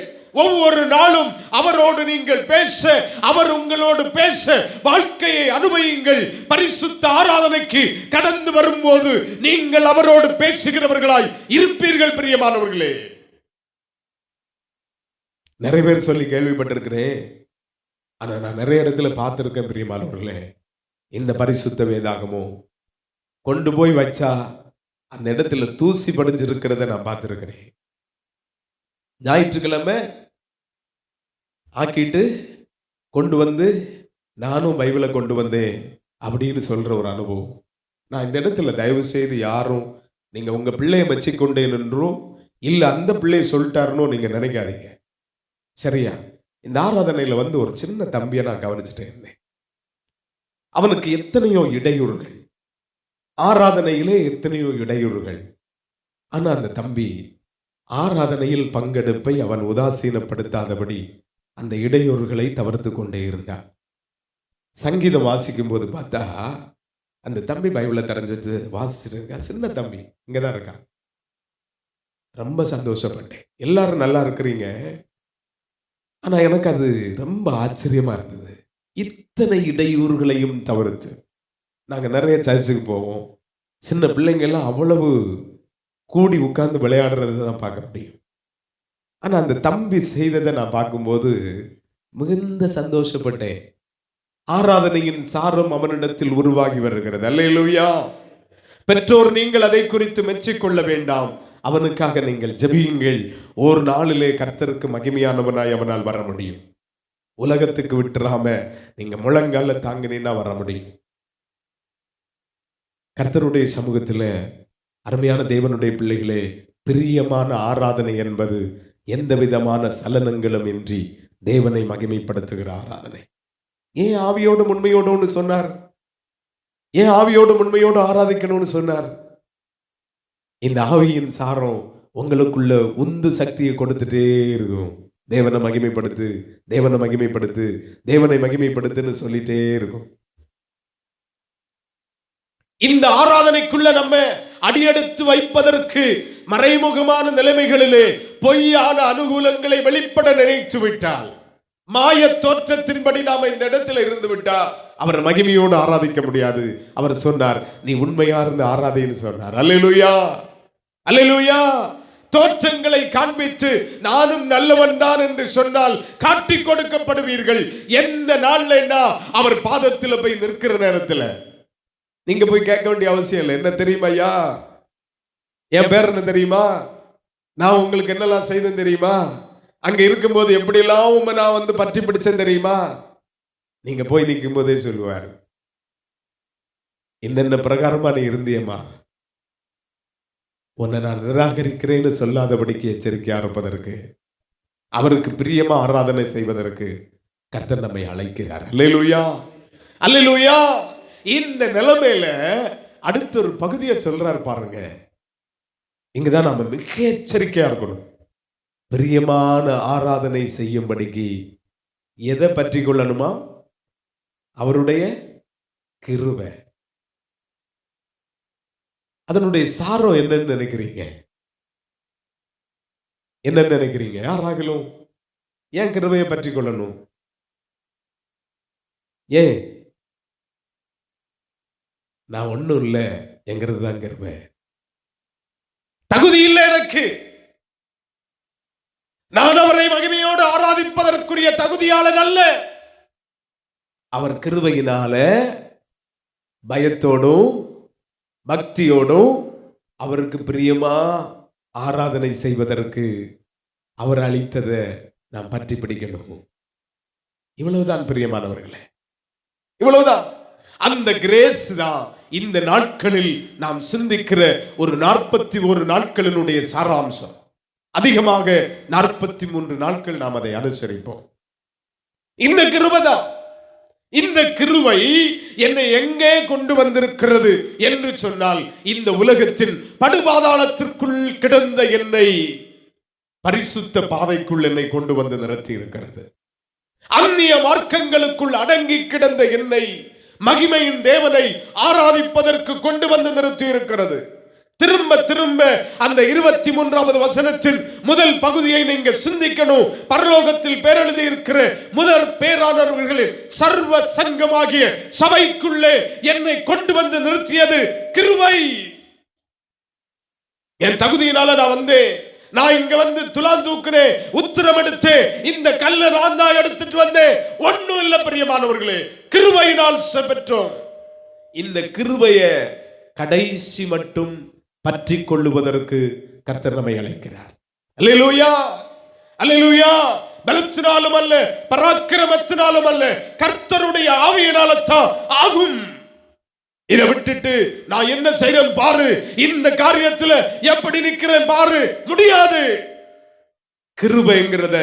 Speaker 2: ஒவ்வொரு நாளும் அவரோடு நீங்கள் பேச, அவர் உங்களோடு பேச வாழ்க்கையை அனுபவியுங்கள். பரிசுத்த ஆராதனைக்கு கடந்து வரும்போது நீங்கள் அவரோடு பேசுகிறவர்களாய் இருப்பீர்கள். பிரியமானவர்களே, நிறைய பேர் சொல்லி கேள்விப்பட்டிருக்கிறேன், ஆனா நான் நிறைய இடத்துல பார்த்திருக்கேன். பிரியமானவர்களே, இந்த பரிசுத்த வேதாகமும் கொண்டு போய் வச்சா அந்த இடத்துல தூசி படிஞ்சிருக்கிறத நான் பார்த்திருக்கிறேன். ஞாயிற்றுக்கிழமை ஆக்கிட்டு கொண்டு வந்து நானும் பைபிளை கொண்டு வந்தேன் அப்படின்னு சொல்ற ஒரு அனுபவம். நான் இந்த இடத்துல தயவு செய்து யாரும் நீங்க உங்க பிள்ளையை வச்சுக்கொண்டேன் என்றோ இல்ல அந்த பிள்ளையை சொல்லிட்டாருன்னோ நீங்க நினைக்காதீங்க. சரியா? இந்த ஆராதனையில வந்து ஒரு சின்ன தம்பியை நான் கவனிச்சுட்டே இருந்தேன். அவனுக்கு எத்தனையோ இடையூறுகள், ஆராதனையிலே எத்தனையோ இடையூறுகள். ஆனா அந்த தம்பி ஆராதனையில் பங்கெடுப்பை அவன் உதாசீனப்படுத்தாதபடி அந்த இடையூறுகளை தவிர்த்து கொண்டே இருந்தான். சங்கீதம் வாசிக்கும் போது பார்த்தா அந்த தம்பி பைபிளை தெரிஞ்சு வாசிச்சுட்டு இருக்கான். சின்ன தம்பி இங்கதான் இருக்கான். ரொம்ப சந்தோஷப்பட்டேன். எல்லாரும் நல்லா இருக்கிறீங்க. ஆனா எனக்கு அது ரொம்ப ஆச்சரியமா இருந்தது. இத்தனை இடையூறுகளையும் தவிர்த்து நாங்க நிறைய சர்ச்சுக்கு போவோம்,
Speaker 1: சின்ன பிள்ளைங்க எல்லாம் அவ்வளவு கூடி உட்கார்ந்து விளையாடுறதை தான் பார்க்க முடியும். ஆனா அந்த தம்பி செய்ததை நான் பார்க்கும்போது மிகுந்த சந்தோஷப்பட்டேன். ஆராதனையின் சாரம் அவனிடத்தில் உருவாகி வருகிறது. அல்லேலூயா. பெற்றோர் நீங்கள் அதை குறித்து மெச்சிக்கொள்ள வேண்டாம். அவனுக்காக நீங்கள் ஜெபியுங்கள். ஒரு நாளிலே கர்த்தருக்கு மகிமையானவனாய் அவனால் வர முடியும். உலகத்துக்கு விட்டுறாம நீங்க முழங்கால தாங்கினா வர முடியும். கர்த்தருடைய சமூகத்தில் அருமையான தேவனுடைய பிள்ளைகளே, பிரியமான ஆராதனை என்பது எந்த விதமான சலனங்களும் இன்றி தேவனை மகிமைப்படுத்துகிற ஆராதனை. ஏன் ஆவியோடு உண்மையோடு சொன்னார்? ஏன் ஆவியோடு உண்மையோடு ஆராதிக்கணும்னு சொன்னார்? இந்த ஆவியின் சாரம் உங்களுக்குள்ள உந்து சக்தியை கொடுத்துட்டே இருக்கும். தேவனை மகிமைப்படுத்து, தேவனை மகிமைப்படுத்து, தேவனை மகிமைப்படுத்துன்னு சொல்லிட்டே இருக்கும். இந்த ஆராதனைக்குள்ள நம்ம அடியெடுத்து வைப்பதற்கு மறைமுகமான நிலைமைகளிலே பொய்யான அனுகூலங்களை வெளிப்பட நினைத்து விட்டால், மாய தோற்றத்தின்படி நாம இந்த இடத்துல இருந்து விட்டா அவர் மகிமையோடு ஆராதிக்க முடியாது. அவர் சொன்னார், நீ உண்மையா இருந்து ஆராதின்னு சொன்னார். அல்லேலூயா, அல்லேலூயா. தோற்றங்களை காண்பித்து நானும் நல்லவன் தான் என்று சொன்னால் காட்டிக் கொடுக்கப்படுவீர்கள். எந்த நாள்ல அவர் பாதத்தில் போய் நிற்கிற நேரத்தில் நீங்க போய் கேட்க வேண்டிய அவசியம் இல்லை. என்ன தெரியுமா ஐயா, என் பேர் என்ன தெரியுமா, நான் உங்களுக்கு என்னெல்லாம் செய்தேன் தெரியுமா, அங்க இருக்கும்போது எப்படியெல்லாம் நான் பற்றி பிடிச்சேன் தெரியுமா, நீங்க போய் நிற்கும் போதே சொல்லுவார், என்னென்ன பிரகாரமா நீ இருந்தியம்மா, உன்னை நான் நிராகரிக்கிறேன்னு சொல்லாதபடிக்கு எச்சரிக்கையா இருப்பதற்கு, அவருக்கு பிரியமா ஆராதனை செய்வதற்கு கர்த்தர் நம்மை அழைக்கிறார். அல்லேலூயா, அல்லேலூயா. இந்த நிலைமையில அடுத்த ஒரு பகுதியை சொல்றாரு பாருங்க. இங்கதான் நாம மிக எச்சரிக்கையா இருக்கணும். பிரியமான ஆராதனை செய்யும்படிக்கு எதை பற்றி கொள்ளணுமா? அவருடைய கிருபை. அதனுடைய சாரம் என்னன்னு நினைக்கிறீங்க? என்னன்னு நினைக்கிறீங்க? யாராகலும் ஏன் கிருபையை பற்றி கொள்ளணும்? ஏன்? நான் ஒண்ணும் இல்லை என்கிறது தான் கிருபை. தகுதி இல்லை எனக்கு, நான் அவரை மகிமையோடு ஆராதிப்பதற்குரிய தகுதியாளன் அல்ல. அவர் கிருபையினால பயத்தோடும் பக்தியோடும் அவருக்கு பிரியமா ஆராதனை செய்வதற்கு அவர் அளித்ததை நாம் பற்றி பிடிக்கணும். இவ்வளவுதான் பிரியமானவர்களே, இவ்வளவுதான். அந்த கிரேஸ் தான் இந்த நாட்களில் நாம் சிந்திக்கிற ஒரு 41 நாட்களினுடைய சாராம்சம். அதிகமாக 43 நாட்கள் நாம் அதை அனுசரிப்போம். இந்த கிருபைதான். இந்த கிருபை என்னை எங்கே கொண்டு வந்திருக்கிறது என்று சொன்னால், இந்த உலகத்தின் படுபாதாளத்திற்குள் கிடந்த என்னை பரிசுத்த பாதைக்குள் என்னை கொண்டு வந்து நிறுத்தி இருக்கிறது. அந்நிய மார்க்கங்களுக்குள் அடங்கி கிடந்த என்னை மகிமையின் தேவனை ஆராதிப்பதற்கு கொண்டு வந்து நிறுத்தி இருக்கிறது. திரும்ப திரும்ப அந்த 23வது வசனத்தின் முதல் பகுதியை நீங்க சிந்திக்கணும். பரலோகத்தில் பேரெழுதி இருக்கிற முதற் பேரானவர்களின் சர்வ சங்கமாகிய சபைக்குள்ளே என்னை கொண்டு வந்து நிறுத்தியது கிருபை. என் தகுதியினால நான் இங்க வந்து துலான் தூக்குனேன், உத்திரம் எடுத்து இந்த கல்லை நான் தான் எடுத்துட்டு வந்தேன். ஒண்ணும் இல்ல பிரியமானவர்களே, கிருபையினால் பெற்றோம். இந்த கிருபைய கடைசி மட்டும் பற்றி கொள்ளுவதற்கு கர்த்தர் நம்மை அழைக்கிறார். அல்லேலூயா, அல்லேலூயா. பலத்தினாலும் அல்ல, பராக்கிரமத்தினாலும் அல்ல, கர்த்தருடைய ஆவியினால்தான் ஆகும். இதை விட்டுட்டு நான் என்ன செய்றேன் பாரு, இந்த காரியத்துல எப்படி நிக்கிறேன் பாரு, முடியாது. கிருபைங்கிறத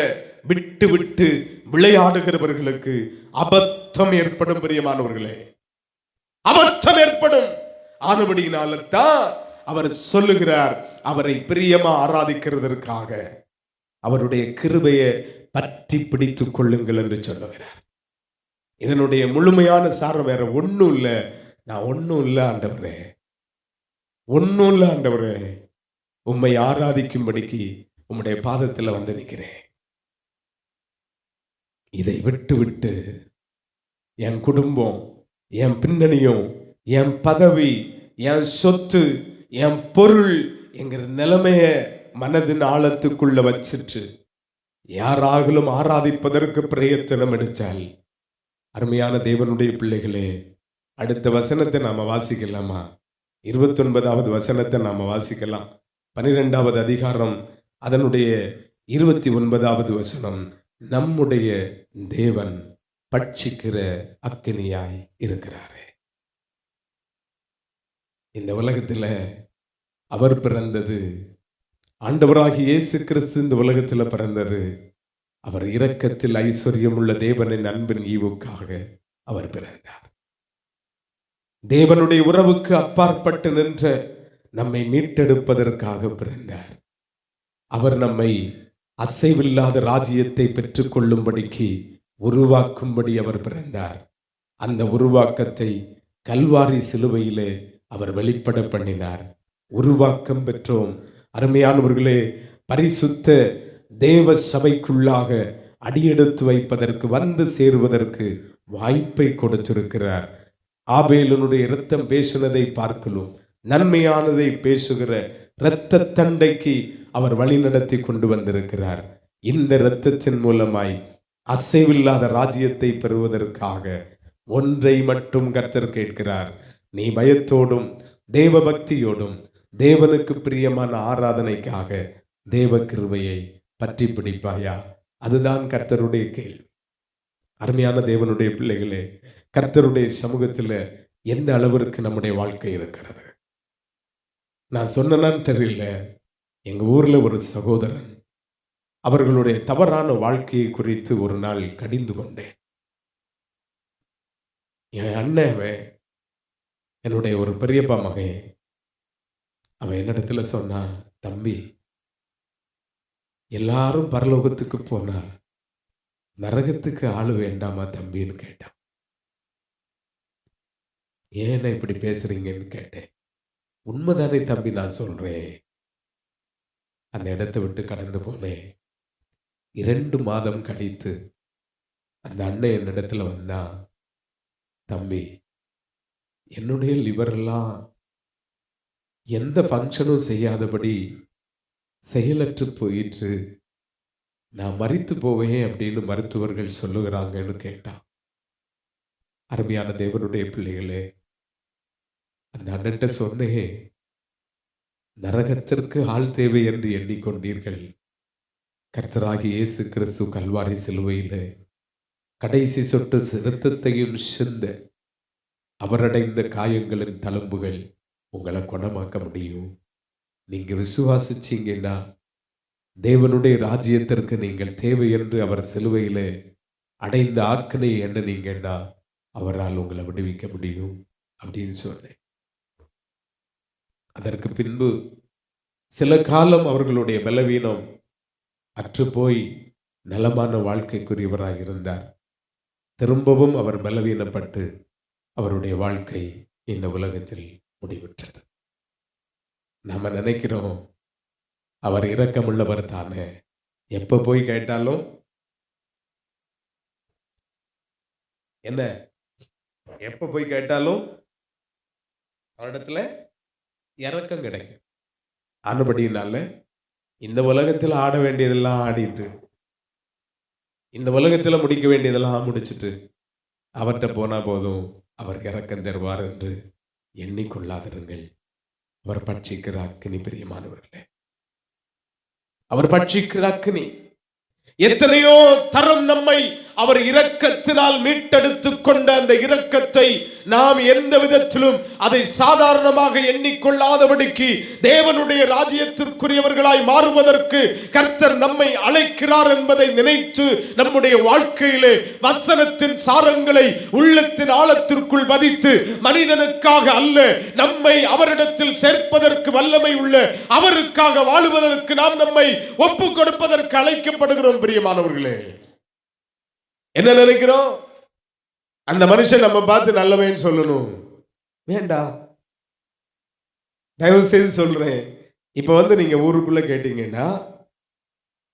Speaker 1: விட்டு விட்டு விளையாடுகிறவர்களுக்கு அபத்தம் ஏற்படும் பிரியமானவர்களே, அபத்தம் ஏற்படும். ஆனபடியினால தான் அவர் சொல்லுகிறார், அவரை பிரியமா ஆராதிக்கிறதற்காக அவருடைய கிருபையை பற்றி பிடித்துக் கொள்ளுங்கள் என்று சொல்லுகிறார். இதனுடைய முழுமையான சாரம் வேற ஒன்றும் இல்லை. நான் ஒன்றும் இல்லை ஆண்டவரே, ஒன்றும் இல்லை ஆண்டவரே, உம்மை ஆராதிக்கும்படிக்கு உம்முடைய பாதத்தில் வந்து நிற்கிறேன். இதை விட்டு விட்டு என் குடும்பம், என் பின்னணியும், என் பதவி, என் சொத்து, என் பொருள் என்கிற நிலைமைய மனதின் ஆழத்துக்குள்ள வச்சிட்டு யாராகலும் ஆராதிப்பதற்கு பிரயத்தனம் எடுத்தால், அருமையான தேவனுடைய பிள்ளைகளே, அடுத்த வசனத்தை நாம வாசிக்கலாமா? 29வது வசனத்தை நாம வாசிக்கலாம். 12வது அதிகாரம் அதனுடைய 29வது வசனம். நம்முடைய தேவன் பட்சிக்கிற அக்கினியாய் இருக்கிறாரே. இந்த உலகத்தில் அவர் பிறந்தது, ஆண்டவராகிய இயேசு கிறிஸ்து இந்த உலகத்தில் பிறந்தது, அவர் இரக்கத்தில் ஐஸ்வர்யம் உள்ள தேவனின் அன்பின் ஈவுக்காக அவர் பிறந்தார். தேவனுடைய உறவுக்கு அப்பாற்பட்டு நின்ற நம்மை மீட்டெடுப்பதற்காக பிறந்தார். அவர் நம்மை அசைவில்லாத ராஜ்யத்தை பெற்றுக்கொள்ளும்படிக்கு உருவாக்கும்படி அவர் பிறந்தார். அந்த உருவாக்கத்தை கல்வாரி சிலுவையிலே அவர் வெளிப்பட பண்ணினார். உருவாக்கம் பெற்றோம். அருமையானவர்களே, பரிசுத்த தேவ சபைக்குள்ளாக அடியெடுத்து வைப்பதற்கு, வந்து சேருவதற்கு வாய்ப்பை கொடுத்திருக்கிறார். ஆபேலனுடைய இரத்தம் பேசுனதை பார்க்கலும் நன்மையானதை பேசுகிற இரத்த தண்டைக்கு அவர் வழி நடத்தி கொண்டு வந்திருக்கிறார். இந்த இரத்தத்தின் மூலமாய் அசைவில்லாத ராஜ்யத்தை பெறுவதற்காக ஒன்றை மட்டும் கர்த்தர் கேட்கிறார். நீ பயத்தோடும் தேவ பக்தியோடும் தேவனுக்கு பிரியமான ஆராதனைக்காக தேவ கிருபையை பற்றி பிடிப்பாயா? அதுதான் கர்த்தருடைய கேள்வி. அருமையான தேவனுடைய பிள்ளைகளே, கர்த்தருடைய சமூகத்தில் எந்த அளவிற்கு நம்முடைய வாழ்க்கை இருக்கிறது? நான் சொன்னேன்னு தெரியல, எங்க ஊர்ல ஒரு சகோதரன், அவர்களுடைய தவறான வாழ்க்கையை குறித்து ஒரு நாள் கடிந்து கொண்டேன். என் அண்ணன், என்னுடைய ஒரு பெரியப்பா மகன், அவன் என்னிடத்துல சொன்னா, தம்பி, எல்லாரும் பரலோகத்துக்கு போனா நரகத்துக்கு ஆளு வேண்டாமா தம்பின்னு கேட்டான். ஏன்னா இப்படி பேசுறீங்கன்னு கேட்டேன். உண்மைதானே தம்பி, நான் சொல்றேன். அந்த இடத்தை விட்டு கடந்து போனேன். 2 மாதம் கழித்து அந்த அண்ணன் என்னிடத்துல வந்தா, தம்பி, என்னுடைய லிவரெல்லாம் எந்த ஃபங்க்ஷனும் செய்யாதபடி செயலற்று போயிற்று, நான் மரித்து போவேன் அப்படின்னு மருத்துவர்கள் சொல்லுகிறாங்கன்னு கேட்டான். அருமையான தேவனுடைய பிள்ளைகளே, அந்த அண்ணன்ட்ட சொன்னேன், நரகத்திற்கு ஆள் தேவை என்று எண்ணிக்கொண்டீர்கள். கர்த்தராகி இயேசு கிறிஸ்து கல்வாரி சிலுவையில் கடைசி சொட்டு இரத்தத்தையும் சிந்த அவரடைந்த காயங்களின் தழும்புகள் உங்களை குணமாக்க முடியும். நீங்க விசுவாசிச்சீங்கன்னா தேவனுடைய ராஜ்யத்திற்கு நீங்கள் தேவை என்று அவர் சிலுவையில் அடைந்த ஆக்கினை எண்ணினீங்கன்னா அவரால் உங்களை விடுவிக்க முடியும் அப்படின்னு சொன்னேன். அதற்கு பின்பு சில காலம் அவர்களுடைய பலவீனம் அற்றுப்போய் நலமான வாழ்க்கைக்குரியவராக இருந்தார். திரும்பவும் அவர் பலவீனப்பட்டு அவருடைய வாழ்க்கை இந்த உலகத்தில் முடிவுற்றது. நாம நினைக்கிறோம், அவர் இரக்கமுள்ளவர் தானே, எப்ப போய் கேட்டாலும் என்ன, எப்ப போய் கேட்டாலும் அவரிடத்துல இரக்கம் கிடைக்கும். ஆனபடினால இந்த உலகத்தில் ஆட வேண்டியதெல்லாம் ஆடிட்டு, இந்த உலகத்தில் முடிக்க வேண்டியதெல்லாம் முடிச்சுட்டு அவர்கிட்ட போனா போதும், அவர் இரக்கம் தருவார் என்று எண்ணிக்கொள்ளாதிருங்கள். அவர் பட்சிக்கிற அக்கினி, பிரியமானவர்களே, அவர் பட்சிக்கிற அக்கினி. எத்தனையோ தரம் நம்மை அவர் இரக்கத்தினால் மீட்டெடுத்துக் கொண்ட அந்த இரக்கத்தை நாம் எந்த விதத்திலும் அதை சாதாரணமாக எண்ணிக்கொள்ளாதபடிக்கு தேவனுடைய ராஜ்யத்திற்குரியவர்களாய் மாறுவதற்கு கர்த்தர் நம்மை அழைக்கிறார் என்பதை நினைத்து நம்முடைய வாழ்க்கையிலே வசனத்தின் சாரங்களை உள்ளத்தின் ஆழத்திற்குள் பதித்து, மனிதனுக்காக அல்ல, நம்மை அவரிடத்தில் சேர்ப்பதற்கு வல்லமை உள்ள அவருக்காக வாழுவதற்கு நாம் நம்மை ஒப்பு கொடுப்பதற்கு அழைக்கப்படுகிறோம். பிரியமானவர்களே, என்ன நினைக்கிறோம்? அந்த மனுஷன் நம்ம பார்த்து நல்லவன்னு சொல்லணும் வேண்டாம். தயவு செய்து சொல்றேன், இப்ப நீங்க ஊருக்குள்ள கேட்டீங்கன்னா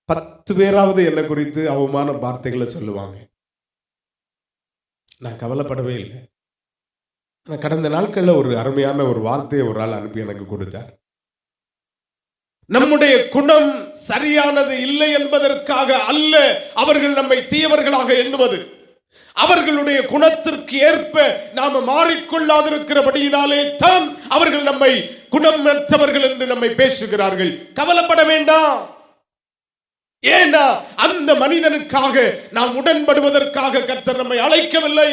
Speaker 1: 10 பேராவது என்ன குறித்து அவமான வார்த்தைகளை சொல்லுவாங்க. நான் கவலைப்படவே இல்லை. கடந்த நாட்களில் ஒரு அருமையான ஒரு வார்த்தையை ஒரு ஆள் அனுப்பி எனக்கு கொடுத்தார்.
Speaker 2: நம்முடைய குணம் சரியானது இல்லை என்பதற்காக அல்ல அவர்கள் நம்மை தீயவர்களாக எண்ணுவது, அவர்களுடைய குணத்திற்கு ஏற்ப நாம மாறிக்கொள்ளாதிருக்கிறபடியினாலே தான் அவர்கள் நம்மை குணமற்றவர்கள் என்று நம்மை பேசுகிறார்கள். கவலைப்பட வேண்டாம். ஏன்னா அந்த மனிதனுக்காக நாம் உடன்படுவதற்காக கர்த்தர் நம்மை அழைக்கவில்லை.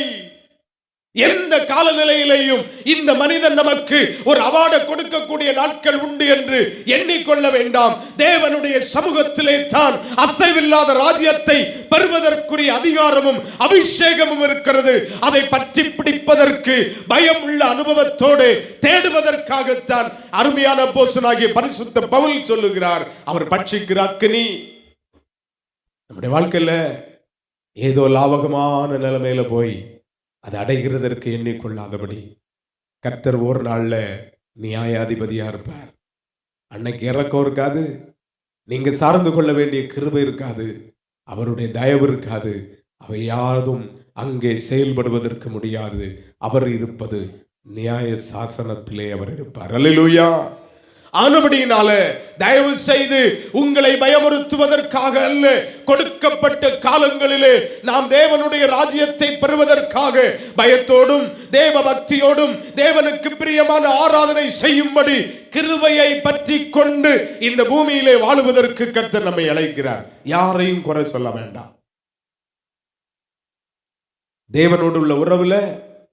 Speaker 2: எந்த காலநிலையிலேயும் இந்த மனிதன் நமக்கு ஒரு அவார்டை கொடுக்கக்கூடிய நாட்கள் உண்டு என்று எண்ணிக்கொள்ள வேண்டாம். தேவனுடைய சமூகத்திலே தான் அசைவில்லாத ராஜ்யத்தை பெறுவதற்குரிய அதிகாரமும் அபிஷேகமும் இருக்கிறது. அதை பற்றி பிடிப்பதற்கு பயம் உள்ள அனுபவத்தோடு தேடுவதற்காகத்தான் அருமையான அப்போஸ்தலனாகிய பரிசுத்த பவுல் சொல்லுகிறார், அவர் பட்சிக்கிற அக்கினி. நம்முடைய வாழ்க்கையில ஏதோ லாவகமான நிலைமையில போய் அதை அடைகிறதற்கு எண்ணிக்கொள்ளாதபடி கர்த்தர் ஒரு நாள்ல நியாயாதிபதியா இருப்பார். அன்னைக்கு இறக்கம் இருக்காது, நீங்க சார்ந்து கொள்ள வேண்டிய கிருபை இருக்காது, அவருடைய தயவு இருக்காது, அவை யாரும் அங்கே செயல்படுவதற்கு முடியாது. அவர் இருப்பது நியாய சாசனத்திலே அவர் இருப்பார். அல்லேலூயா. ஆனபடியினால தயவு செய்து உங்களை பயமுறுத்துவதற்காக அல்ல, கொடுக்கப்பட்ட காலங்களிலே நாம் தேவனுடைய ராஜ்யத்தை பெறுவதற்காக பயத்தோடும் தேவ பக்தியோடும் தேவனுக்கு பிரியமான ஆராதனை செய்யும்படி கிருபையை பற்றி கொண்டு இந்த பூமியிலே வாழுவதற்கு கர்த்தர் நம்மை அழைக்கிறார். யாரையும் குறை சொல்ல வேண்டாம். தேவனோடு உள்ள உறவுல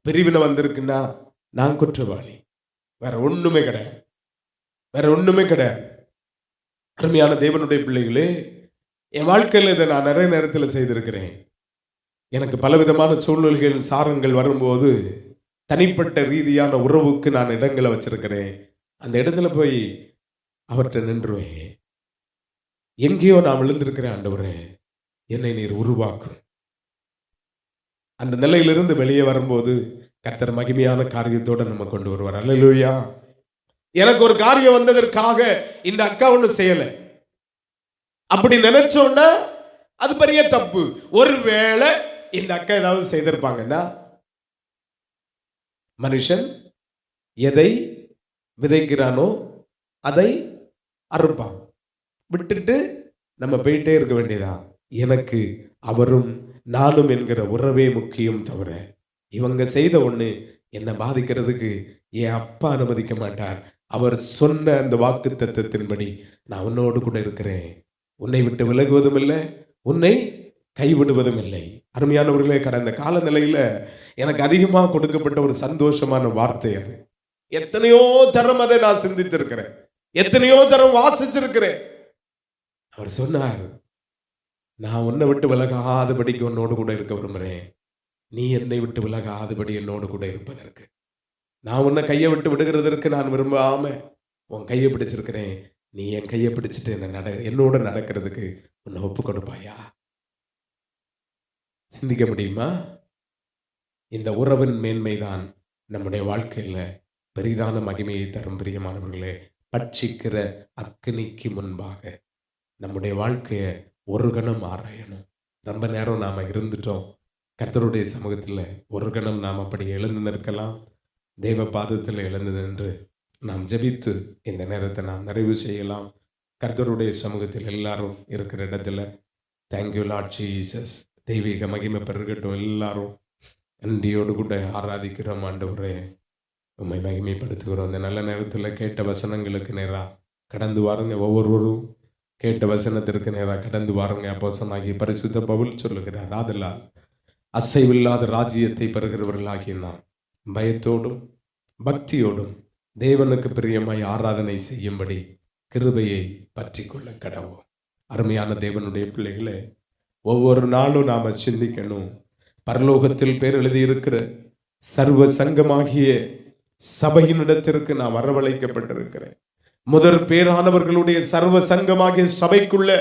Speaker 2: பிரிவினை வந்திருக்குன்னா நான் குற்றவாளி, வேற ஒண்ணுமே கிடையாது, வேற ஒண்ணுமே கிடையாது. அருமையான தேவனுடைய பிள்ளைகளே, என் வாழ்க்கையில் இதை நான் நிறைய நேரத்தில் செய்திருக்கிறேன். எனக்கு பலவிதமான சூழ்நிலைகள் சாரங்கள் வரும்போது தனிப்பட்ட ரீதியான உறவுக்கு நான் இடங்களை வச்சிருக்கிறேன். அந்த இடத்துல போய் அவர்கிட்ட நின்றுவேன். எங்கேயோ நான் விழுந்திருக்கிறேன், ஆண்டவரே என்னை நீர் உருவாக்கும். அந்த நிலையிலிருந்து வெளியே வரும்போது கர்த்தர் மகிமையான காரியத்தோடு நம்ம கொண்டு வருவார். அல்லேலூயா. எனக்கு ஒரு காரியம் வந்ததற்காக இந்த அக்கா ஒண்ணு செய்யல, அப்படி நினைச்சோன்னா அது பெரிய தப்பு. ஒருவேளை இந்த அக்கா ஏதாவது செய்திருப்பாங்கன்னா, மனுஷன் எதை விதைக்கிறானோ அதை அறுப்பான். விட்டுட்டு நம்ம போயிட்டே இருக்க வேண்டியதான். எனக்கு அவரும் நானும் என்கிற உறவே முக்கியம் தவிர இவங்க செய்த ஒண்ணு என்னை பாதிக்கிறதுக்கு என் அப்பா அனுமதிக்க மாட்டார். அவர் சொன்ன அந்த வாக்கு தத்தத்தின்படி நான் உன்னோடு கூட இருக்கிறேன், உன்னை விட்டு விலகுவதும் இல்லை, உன்னை கைவிடுவதும் இல்லை. அருமையானவர்களே, கடந்த காலநிலையில எனக்கு அதிகமாக கொடுக்கப்பட்ட ஒரு சந்தோஷமான வார்த்தை அது. எத்தனையோ தரம் அதை நான் சிந்தித்திருக்கிறேன், எத்தனையோ தரம் வாசிச்சிருக்கிறேன். அவர் சொன்னார், நான் உன்னை விட்டு விலகாதபடிக்கு உன்னோடு கூட இருக்க விரும்புகிறேன், நீ என்னை விட்டு விலகாதபடி என்னோடு கூட இருப்பதற்கு. நான் உன்னை கையை விட்டு விடுகிறதற்கு நான் விரும்பாம உன் கையை பிடிச்சிருக்கிறேன், நீ என் கையை பிடிச்சிட்டு என்னோட நடக்கிறதுக்கு உன்னை ஒப்பு கொடுப்பாயா? சிந்திக்க முடியுமா? இந்த உறவின் மேன்மைதான் நம்முடைய வாழ்க்கையில பெரிதான மகிமையை தரும். பிரியமானவர்களே, பட்சிக்கிற அக்கினிக்கு முன்பாக நம்முடைய வாழ்க்கையை ஒரு கணம் ஆராயணும். ரொம்ப நேரம் நாம இருந்துட்டோம் கர்த்தருடைய சமூகத்தில், ஒரு கணம் நாம் அப்படி எழுந்து நிற்கலாம். தேவ பாதத்தில் எழுந்து நின்று நாம் ஜெபித்து இந்த நேரத்தை நாம் நிறைவு செய்யலாம். கர்த்தருடைய சமூகத்தில் எல்லாரும் இருக்கிற இடத்துல தேங்க்யூ லார்ட் ஜீசஸ், தெய்வீக மகிமை பெருகட்டும். எல்லாரும் நன்றியோடு கூட ஆராதிக்கிறோம். ஆண்டவரே, உம்மை மகிமைப்படுத்துகிறோம். இந்த நல்ல நேரத்தில் கேட்ட வசனங்களுக்கு நேராக கடந்து வாருங்க. ஒவ்வொருவரும் கேட்ட வசனத்திற்கு நேராக கடந்து வாருங்க. அப்போஸ்தலனாகிய பரிசுத்த பவுல் சொல்லுகிறார், ஆதலால் அசைவில்லாத ராஜ்யத்தை பெறுகிறவர்களாகிய நாம் பயத்தோடும் பக்தியோடும் தேவனுக்கு பிரியமாய் ஆராதனை செய்யும்படி கிருபையை பற்றி கொள்ள கடவோம். அருமையான தேவனுடைய பிள்ளைகளே, ஒவ்வொரு நாளும் நாம் சிந்திக்கணும். பரலோகத்தில் பேர் எழுதியிருக்கிற சர்வ சங்கமாகிய சபையினிடத்திற்கு நான் வரவழைக்கப்பட்டிருக்கிறேன். முதற் பேரானவர்களுடைய சர்வ சங்கமாகிய சபைக்குள்ள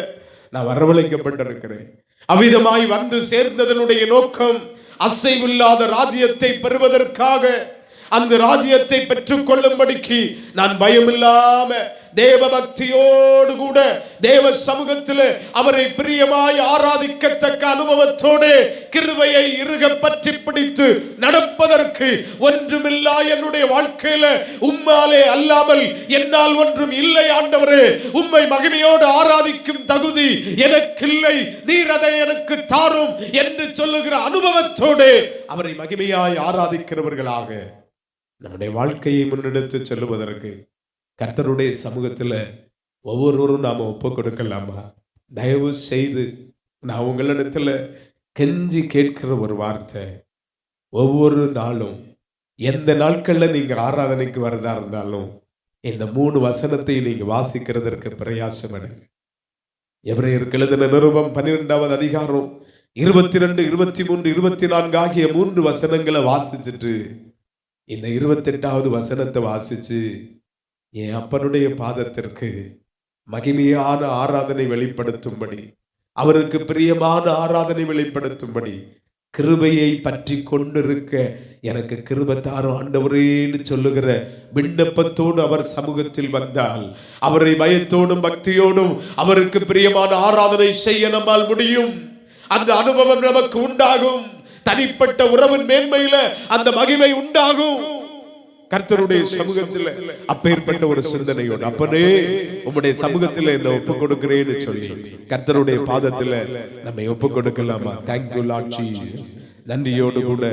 Speaker 2: நான் வரவழைக்கப்பட்டிருக்கிறேன். அவ்விதமாய் வந்து சேர்ந்ததனுடைய நோக்கம் அசைவில்லாத ராஜ்யத்தை பெறுவதற்காக, அந்த ராஜ்யத்தை பெற்றுக் கொள்ளும்படிக்கு நான் பயமில்லாம தேவ பக்தியோடு கூட தேவ சமூகத்தில் அவரை பிரியமாய் ஆராதிக்கத்தக்க அனுபவத்தோடு கிருபையை இறுக பற்றி பிடித்து நடப்பதற்கு ஒன்றுமில்லா என்னுடைய வாழ்க்கையில உம்மாலே அல்லாமல் என்னால் ஒன்றும் இல்லை ஆண்டவரே, உம்மை மகிமையோடு ஆராதிக்கும் தகுதி எனக்கு இல்லை, நீர் அதை எனக்கு தாரும் என்று சொல்லுகிற அனுபவத்தோடு அவரை மகிமையாய் ஆராதிக்கிறவர்களாக நம்முடைய வாழ்க்கையை முன்னெடுத்து செல்லுவதற்கு கர்த்தருடைய சமூகத்தில் ஒவ்வொருவரும் நாம் ஒப்பு கொடுக்கலாமா? தயவு செய்து நான் உங்களிடத்துல கெஞ்சி கேட்கிற ஒரு வார்த்தை, ஒவ்வொரு நாளும் எந்த நாட்களில் நீங்கள் ஆராதனைக்கு வரதா இருந்தாலும் இந்த 3 வசனத்தை நீங்கள் வாசிக்கிறதற்கு பிரயாசம் எடுங்க. எபிரேயருக்கு எழுதின நிருபம் 12வது அதிகாரம் 22, 23, 24 ஆகிய 3 வசனங்களை வாசிச்சுட்டு இந்த 28வது வசனத்தை வாசிச்சு என் அப்பனுடைய பாதத்திற்கு மகிமையான ஆராதனை வெளிப்படுத்தும்படி, அவருக்கு பிரியமான ஆராதனை வெளிப்படுத்தும்படி கிருபையை பற்றி கொண்டிருக்க எனக்கு கிருபை தாரும் ஆண்டவரேன்னு சொல்லுகிற விண்ணப்பத்தோடு அவர் சமூகத்தில் வந்தால் அவரை பயத்தோடும் பக்தியோடும் அவருக்கு பிரியமான ஆராதனை செய்ய நம்மால் முடியும். அந்த அனுபவம் நமக்கு உண்டாகும். தனிப்பட்ட உறவின் மேன்மையில அந்த மகிமை உண்டாகும். கர்த்தருடைய சமூகத்தில் அப்பேற்பட்ட ஒரு சிந்தனையோடு, அப்பனே உம்முடைய சமூகத்தில் என்ன ஒப்பு கொடுக்கிறேன்னு சொல்லி கர்த்தருடைய பாதத்தில் நம்மை ஒப்பு கொடுக்கலாமா? Thank you Lord Jesus. நன்றியோடு கூட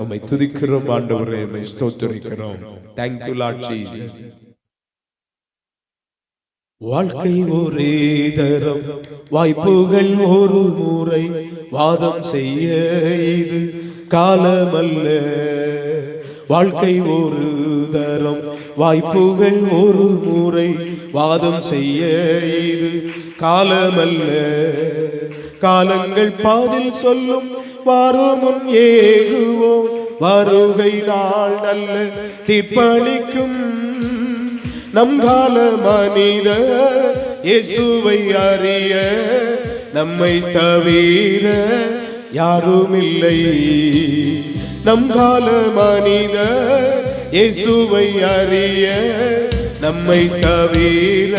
Speaker 2: உம்மை துதிக்கிறோம் ஆண்டவரே, உம்மை ஸ்தோத்திரிக்கிறோம். Thank you Lord Jesus. வாழ்க்கை ஒரே தரம், வாய்ப்புகள் ஒரு முறை, வாதம் செய்ய இது காலமல்ல. வாழ்க்கை ஒரு தரம், வாய்ப்புகள் ஒரு முறை, வாதம் செய்ய இது காலமல்ல. காலங்கள் பாதில் சொல்லும் வாருமுன் ஏகுவோம், வருகை நாள் நல்ல தீர்ப்பளிக்கும். நம் கால மனித இயேசுவை அறிய நம்மை தவிர யாருமில்லை. நம் கால மனித இயேசுவை அறிய நம்மை தவிர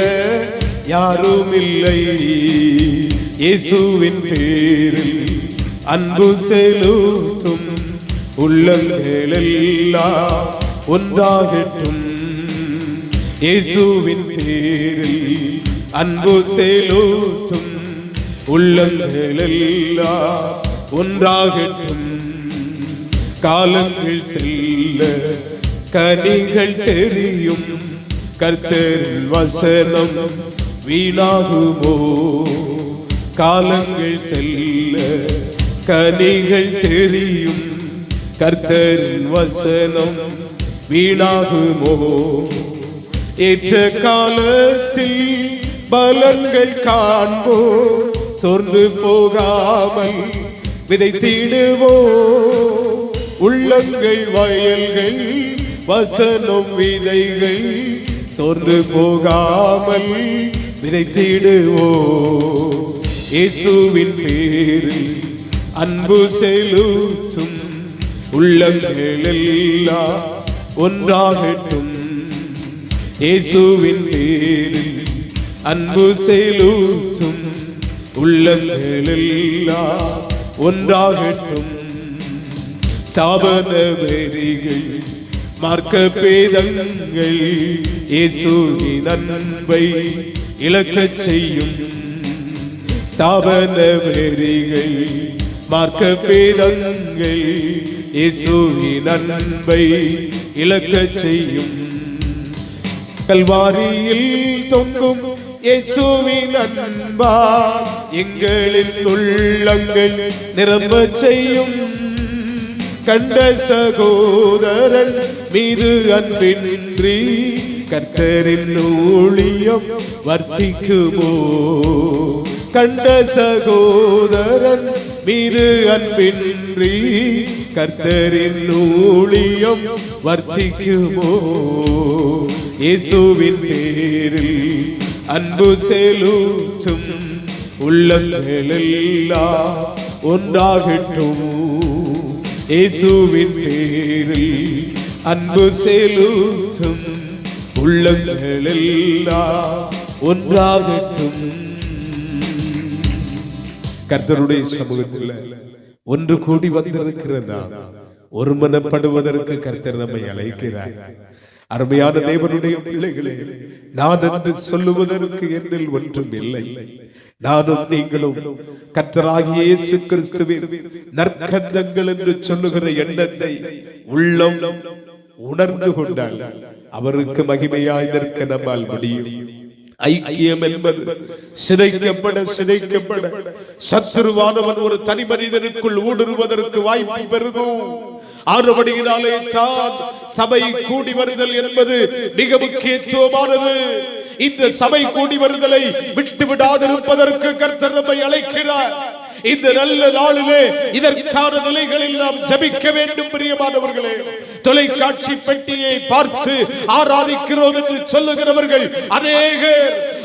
Speaker 2: யாருமில்லை. இயேசுவின் பேரில் அன்பு செலுத்தும் உள்ளங்களெல்லாம் ஒன்றாகட்டும். இயேசுவின் பேரில் அன்பு செலுத்தும் உள்ளங்களெல்லாம் ஒன்றாகட்டும். காலங்கள் செல்ல கனிகள் தெரியும், கர்த்தரின் வசனம் வீணாகுமோ? காலங்கள் செல்ல கனிகள் தெரியும், கர்த்தரின் வசனம் வீணாகுமோ? ஏற்ற காலத்தில் பலன்கள் காண்போ, சோர்ந்து போகாமல் விதைத்திடுவோ. உள்ளங்கள் வயல்கள் வசனம் விதைகள், சோர்ந்து போகாமல் விதைத்திடுவோ. இயேசுவின் பேரில் அன்பு செலுத்தும் உள்ளங்களெல்லாம் ஒன்றாகட்டும். இயேசுவின் பேரில் அன்பு செலுத்தும் உள்ளங்களெல்லாம் ஒன்றாகட்டும். ஸ்தாபன வெறிகள் மார்க்க பேதங்கள் இயேசுவின் அன்பை இழக்கச் செய்யும். ஸ்தாபன வெறிகள் மார்க்க பேதங்கள் இயேசுவின் அன்பை இழக்கச் செய்யும். கல்வாரியில் தொங்கும் இயேசுவின் அன்பா எங்களின் உள்ளங்கள் நிரம்பச் செய்யும். கண்ட சகோதரன் மீது அன்பின்றி கர்த்தரின் ஊழியம் வர்த்திக்குமோ? கண்ட சகோதரன் மீது அன்பின்றி கர்த்தரின் ஊழியம் வர்த்திக்குமோ? இயேசுவின் பேரில் அன்பு செலுத்தும் உள்ளங்களெல்லாம் ஒன்றாகட்டும். இயேசுவின் பேரில் அன்பு செலுத்தும் உள்ளங்கள் எல்லாம் ஒன்றாகட்டும். கர்த்தருடைய சமூகத்தில் ஒன்று கூடி வந்திருக்கிறதா ஒருமனப்படுவதற்கு கர்த்தர் நம்மை அழைக்கிறார். அருமையான தேவனுடைய பிள்ளைகளே, நான் என்று சொல்லுவதற்கு என்னில் ஒன்றும் இல்லை. நானும் நீங்களும் கர்த்தராகிய இயேசு கிறிஸ்துவின் நற்கந்தங்கள் என்று சொல்லுகிற எண்ணத்தை உள்ளம் உணர்ந்து கொண்டால் அவருக்கு மகிமையாய் நிற்க நம்மால் முடியும். ஐக்கியம் என்பது சிதைக்கப்பட சத்துருவானவன் ஒரு தனி மனிதனுக்குள் ஊடுருவதற்கு வாய்ப்பு பெருகும். ஆறுபடியினாலே தான் சபை கூடி வருதல் என்பது மிக முக்கியத்துவமானது. இந்த சபை கூடி வருதலை விட்டு விடாதிருப்பதற்கு கர்த்தர் நம்மை அழைக்கிறார். இந்த நல்ல நாளிலே இதற்கான நிலைகளில் நாம் ஜெபிக்க வேண்டும். பிரியமானவர்களே, தொலைக்காட்சி பெட்டியை பார்த்து ஆராதிக்கிறோம் என்று சொல்லுகிறவர்கள்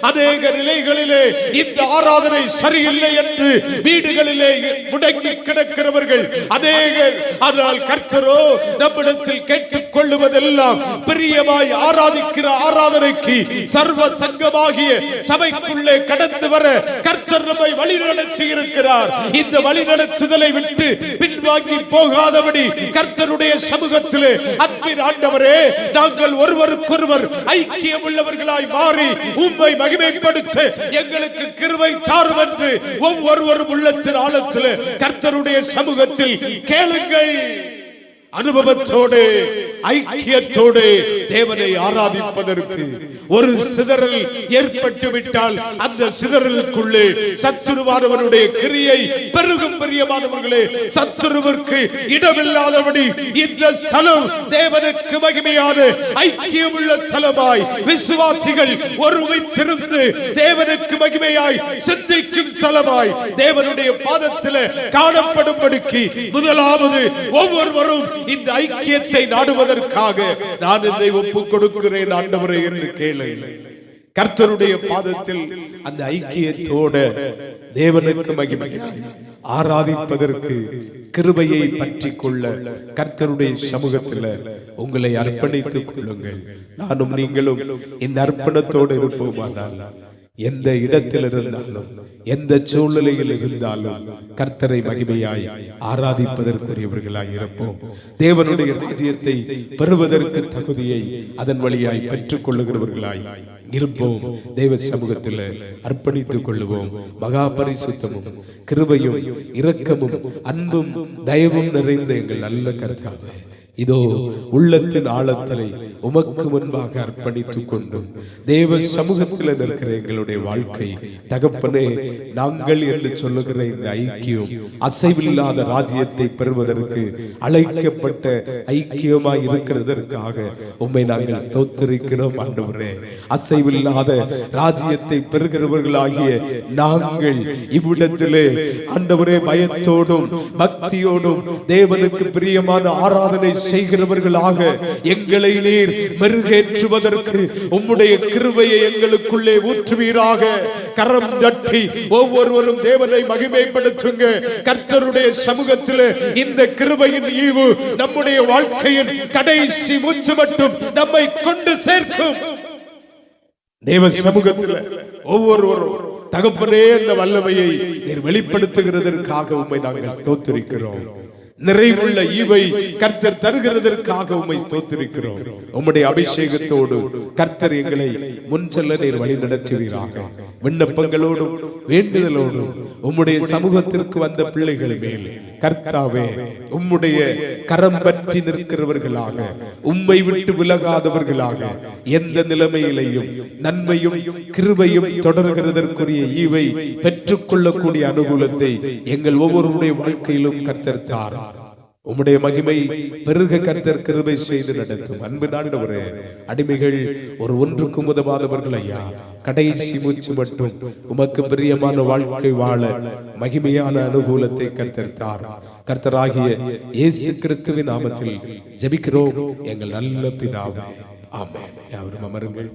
Speaker 2: அநேக நிலைகளிலே இந்த ஆராதனை சரியில்லை என்று வீடுகளிலே முடங்கி கிடக்கிறவர்கள் அநேகர். ஆனால் கர்த்தரோ நம்மிடத்தில் கேட்டுக் கொள்ளுவதெல்லாம் பிரியமாய் ஆராதிக்கிற ஆராதனைக்கு சர்வ சங்கமாகிய சபைக்குள்ளே கடந்து வர கர்த்தர் நம்மை வழிநடத்தி இருக்கிறார். இந்த வழிநடத்துதலை விட்டு பின்வாங்கி போகாதபடி கர்த்தருடைய சமூகத்திலே அன்பின் ஆண்டவரே, நாங்கள் ஒருவருக்கொருவர் ஐக்கியம் உள்ளவர்களாய் மாறி உம்மை மகிமைப்படுத்த எங்களுக்கு கிருபை தாரும் என்று ஒவ்வொருவரும் உள்ளத்தின் ஆழத்திலே கர்த்தருடைய சமூகத்தில் கேளுங்கள். அனுபவத்தோடு ஐக்கியத்தோடு தேவனை ஆராதிப்பதற்கு ஒரு சிதறல் ஏற்பட்டு விட்டால் அந்த சிதறலுக்குள்ளே சத்துருவானவனுடைய கிரியை பெருகும். பிரியமானவர்களே, சத்துருவிற்கு இடமில்லாதபடி இந்த ஸ்தலம் தேவனுக்கு மகிமையான ஐக்கியமுள்ள ஸ்தலமாய் விசுவாசிகள் ஒருமித்திருந்து தேவனுக்கு மகிமையாய் சிந்திக்கும் ஸ்தலமாய் தேவனுடைய பாதத்தில் காணப்படும்படிக்கு முதலாவது ஒவ்வொருவரும் இந்த ஐக்கியத்தை நாடுவதற்காக நான் என்னை ஒப்புக் கொடுக்கிறேன் ஆண்டவரே என்று கேளு. கர்த்தருடைய பாதத்தில் அந்த ஐக்கியத்தோடு தேவனுக்கு மகிமையாய் ஆராதிப்பதற்கு கிருபையை பற்றி கொள்ள கர்த்தருடைய சமூகத்தில் உங்களை அர்ப்பணித்துக் கொள்ளுங்கள். நானும் நீங்களும் இந்த அர்ப்பணத்தோடு இருப்போமானால் எந்த இடத்தில் இருந்தாலும் எந்த சூழ்நிலையில் இருந்தாலும் கர்த்தரை மகிமையாய் ஆராதிப்பதற்குரியவர்களாய் இருப்போம். தேவனுடைய ராஜ்யத்தை பெறுவதற்கு தகுதியை அதன் வழியாய் பெற்றுக் கொள்ளுகிறவர்களாய் இருப்போம். தேவ சமூகத்தில் அர்ப்பணித்துக் கொள்ளுவோம். மகா பரிசுத்தமும் கிருபையும் இரக்கமும் அன்பும் தயவும் நிறைந்த எங்கள் நல்ல கர்த்தாவே, இதோ உள்ளத்தின் ஆழத்தலை உமக்கு முன்பாக அர்ப்பணித்துக் கொண்டு தேவ சமூகத்தில் நிற்கிற எங்களுடைய வாழ்க்கை தகப்பனே, நாங்கள் என்று சொல்லுகிற இந்த ஐக்கியம் அசைவில்லாத ராஜ்யத்தை பெறுவதற்கு அழைக்கப்பட்ட ஐக்கியமாய் இருக்கிறதற்காக உம்மை நாங்கள் ஸ்தோத்திரிக்கிறோம் ஆண்டவரே. அசைவில்லாத ராஜ்யத்தை பெறுகிறவர்களாகிய நாங்கள் இவ்விடத்திலே ஆண்டவரே பயத்தோடும் பக்தியோடும் தேவனுக்கு பிரியமான ஆராதனை செய்கிறவர்களாக எங்களை நீர் மெருகேற்றுவதற்கு உம்முடைய கிருபையை எங்களுக்குள்ளே ஊற்றுவீராக. கரம் தட்டி ஒவ்வொருவரும் தேவனை மகிமைப்படுத்துங்க. கர்த்தருடைய சமூகத்தில் இந்த கிருபையின் ஈவு நம்முடைய வாழ்க்கையின் கடைசி மூச்சு மட்டும் நம்மை கொண்டு சேர்க்கும். தேவ சமூகத்தில் ஒவ்வொருவரும் தகப்பனே அந்த வல்லமையை நீர் வெளிப்படுத்துகிறதற்காக உம்மை நாங்கள் ஸ்தோத்திரிக்கிறோம். நிறைவுள்ள ஈவை கர்த்தர் தருகிறதற்காக உம்மை ஸ்தோத்திரிக்கிறோம். உம்முடைய அபிஷேகத்தோடு கர்த்தர் எங்களை முன் செல்ல நீர் வழி நடத்துவீராக. விண்ணப்பங்களோடும் வேண்டுதலோடும் உம்முடைய சமூகத்திற்கு வந்த பிள்ளைகள் மேல் கர்த்தாவே உம்முடைய கரம் பற்றி நிற்கிறவர்களாக, உம்மை விட்டு விலகாதவர்களாக, எந்த நிலைமையிலையும் நன்மையும் கிருபையும் தொடர்கிறதற்குரிய ஈவை பெற்றுக் கொள்ளக்கூடிய அனுகூலத்தை எங்கள் ஒவ்வொருடைய வாழ்க்கையிலும் கர்த்தர் தார். உம்முடைய மகிமை பெருக கர்த்தர் கிருபை செய்து நடத்தும். அன்பு ஆண்டவரே, அடிமைகள் ஒரு ஒன்றுக்கும் உதவாதவர்கள் ஐயா, கடைசி மூச்சு மட்டும் உமக்கு பிரியமான வாழ்க்கை வாழ மகிமையான அனுகூலத்தை கர்த்தர் தார். கர்த்தராகிய இயேசு கிறிஸ்துவின் நாமத்தில் ஜெபிக்கிறோம் எங்கள் நல்ல பிதாவே, ஆமென். யாவரும் அமருங்கள்.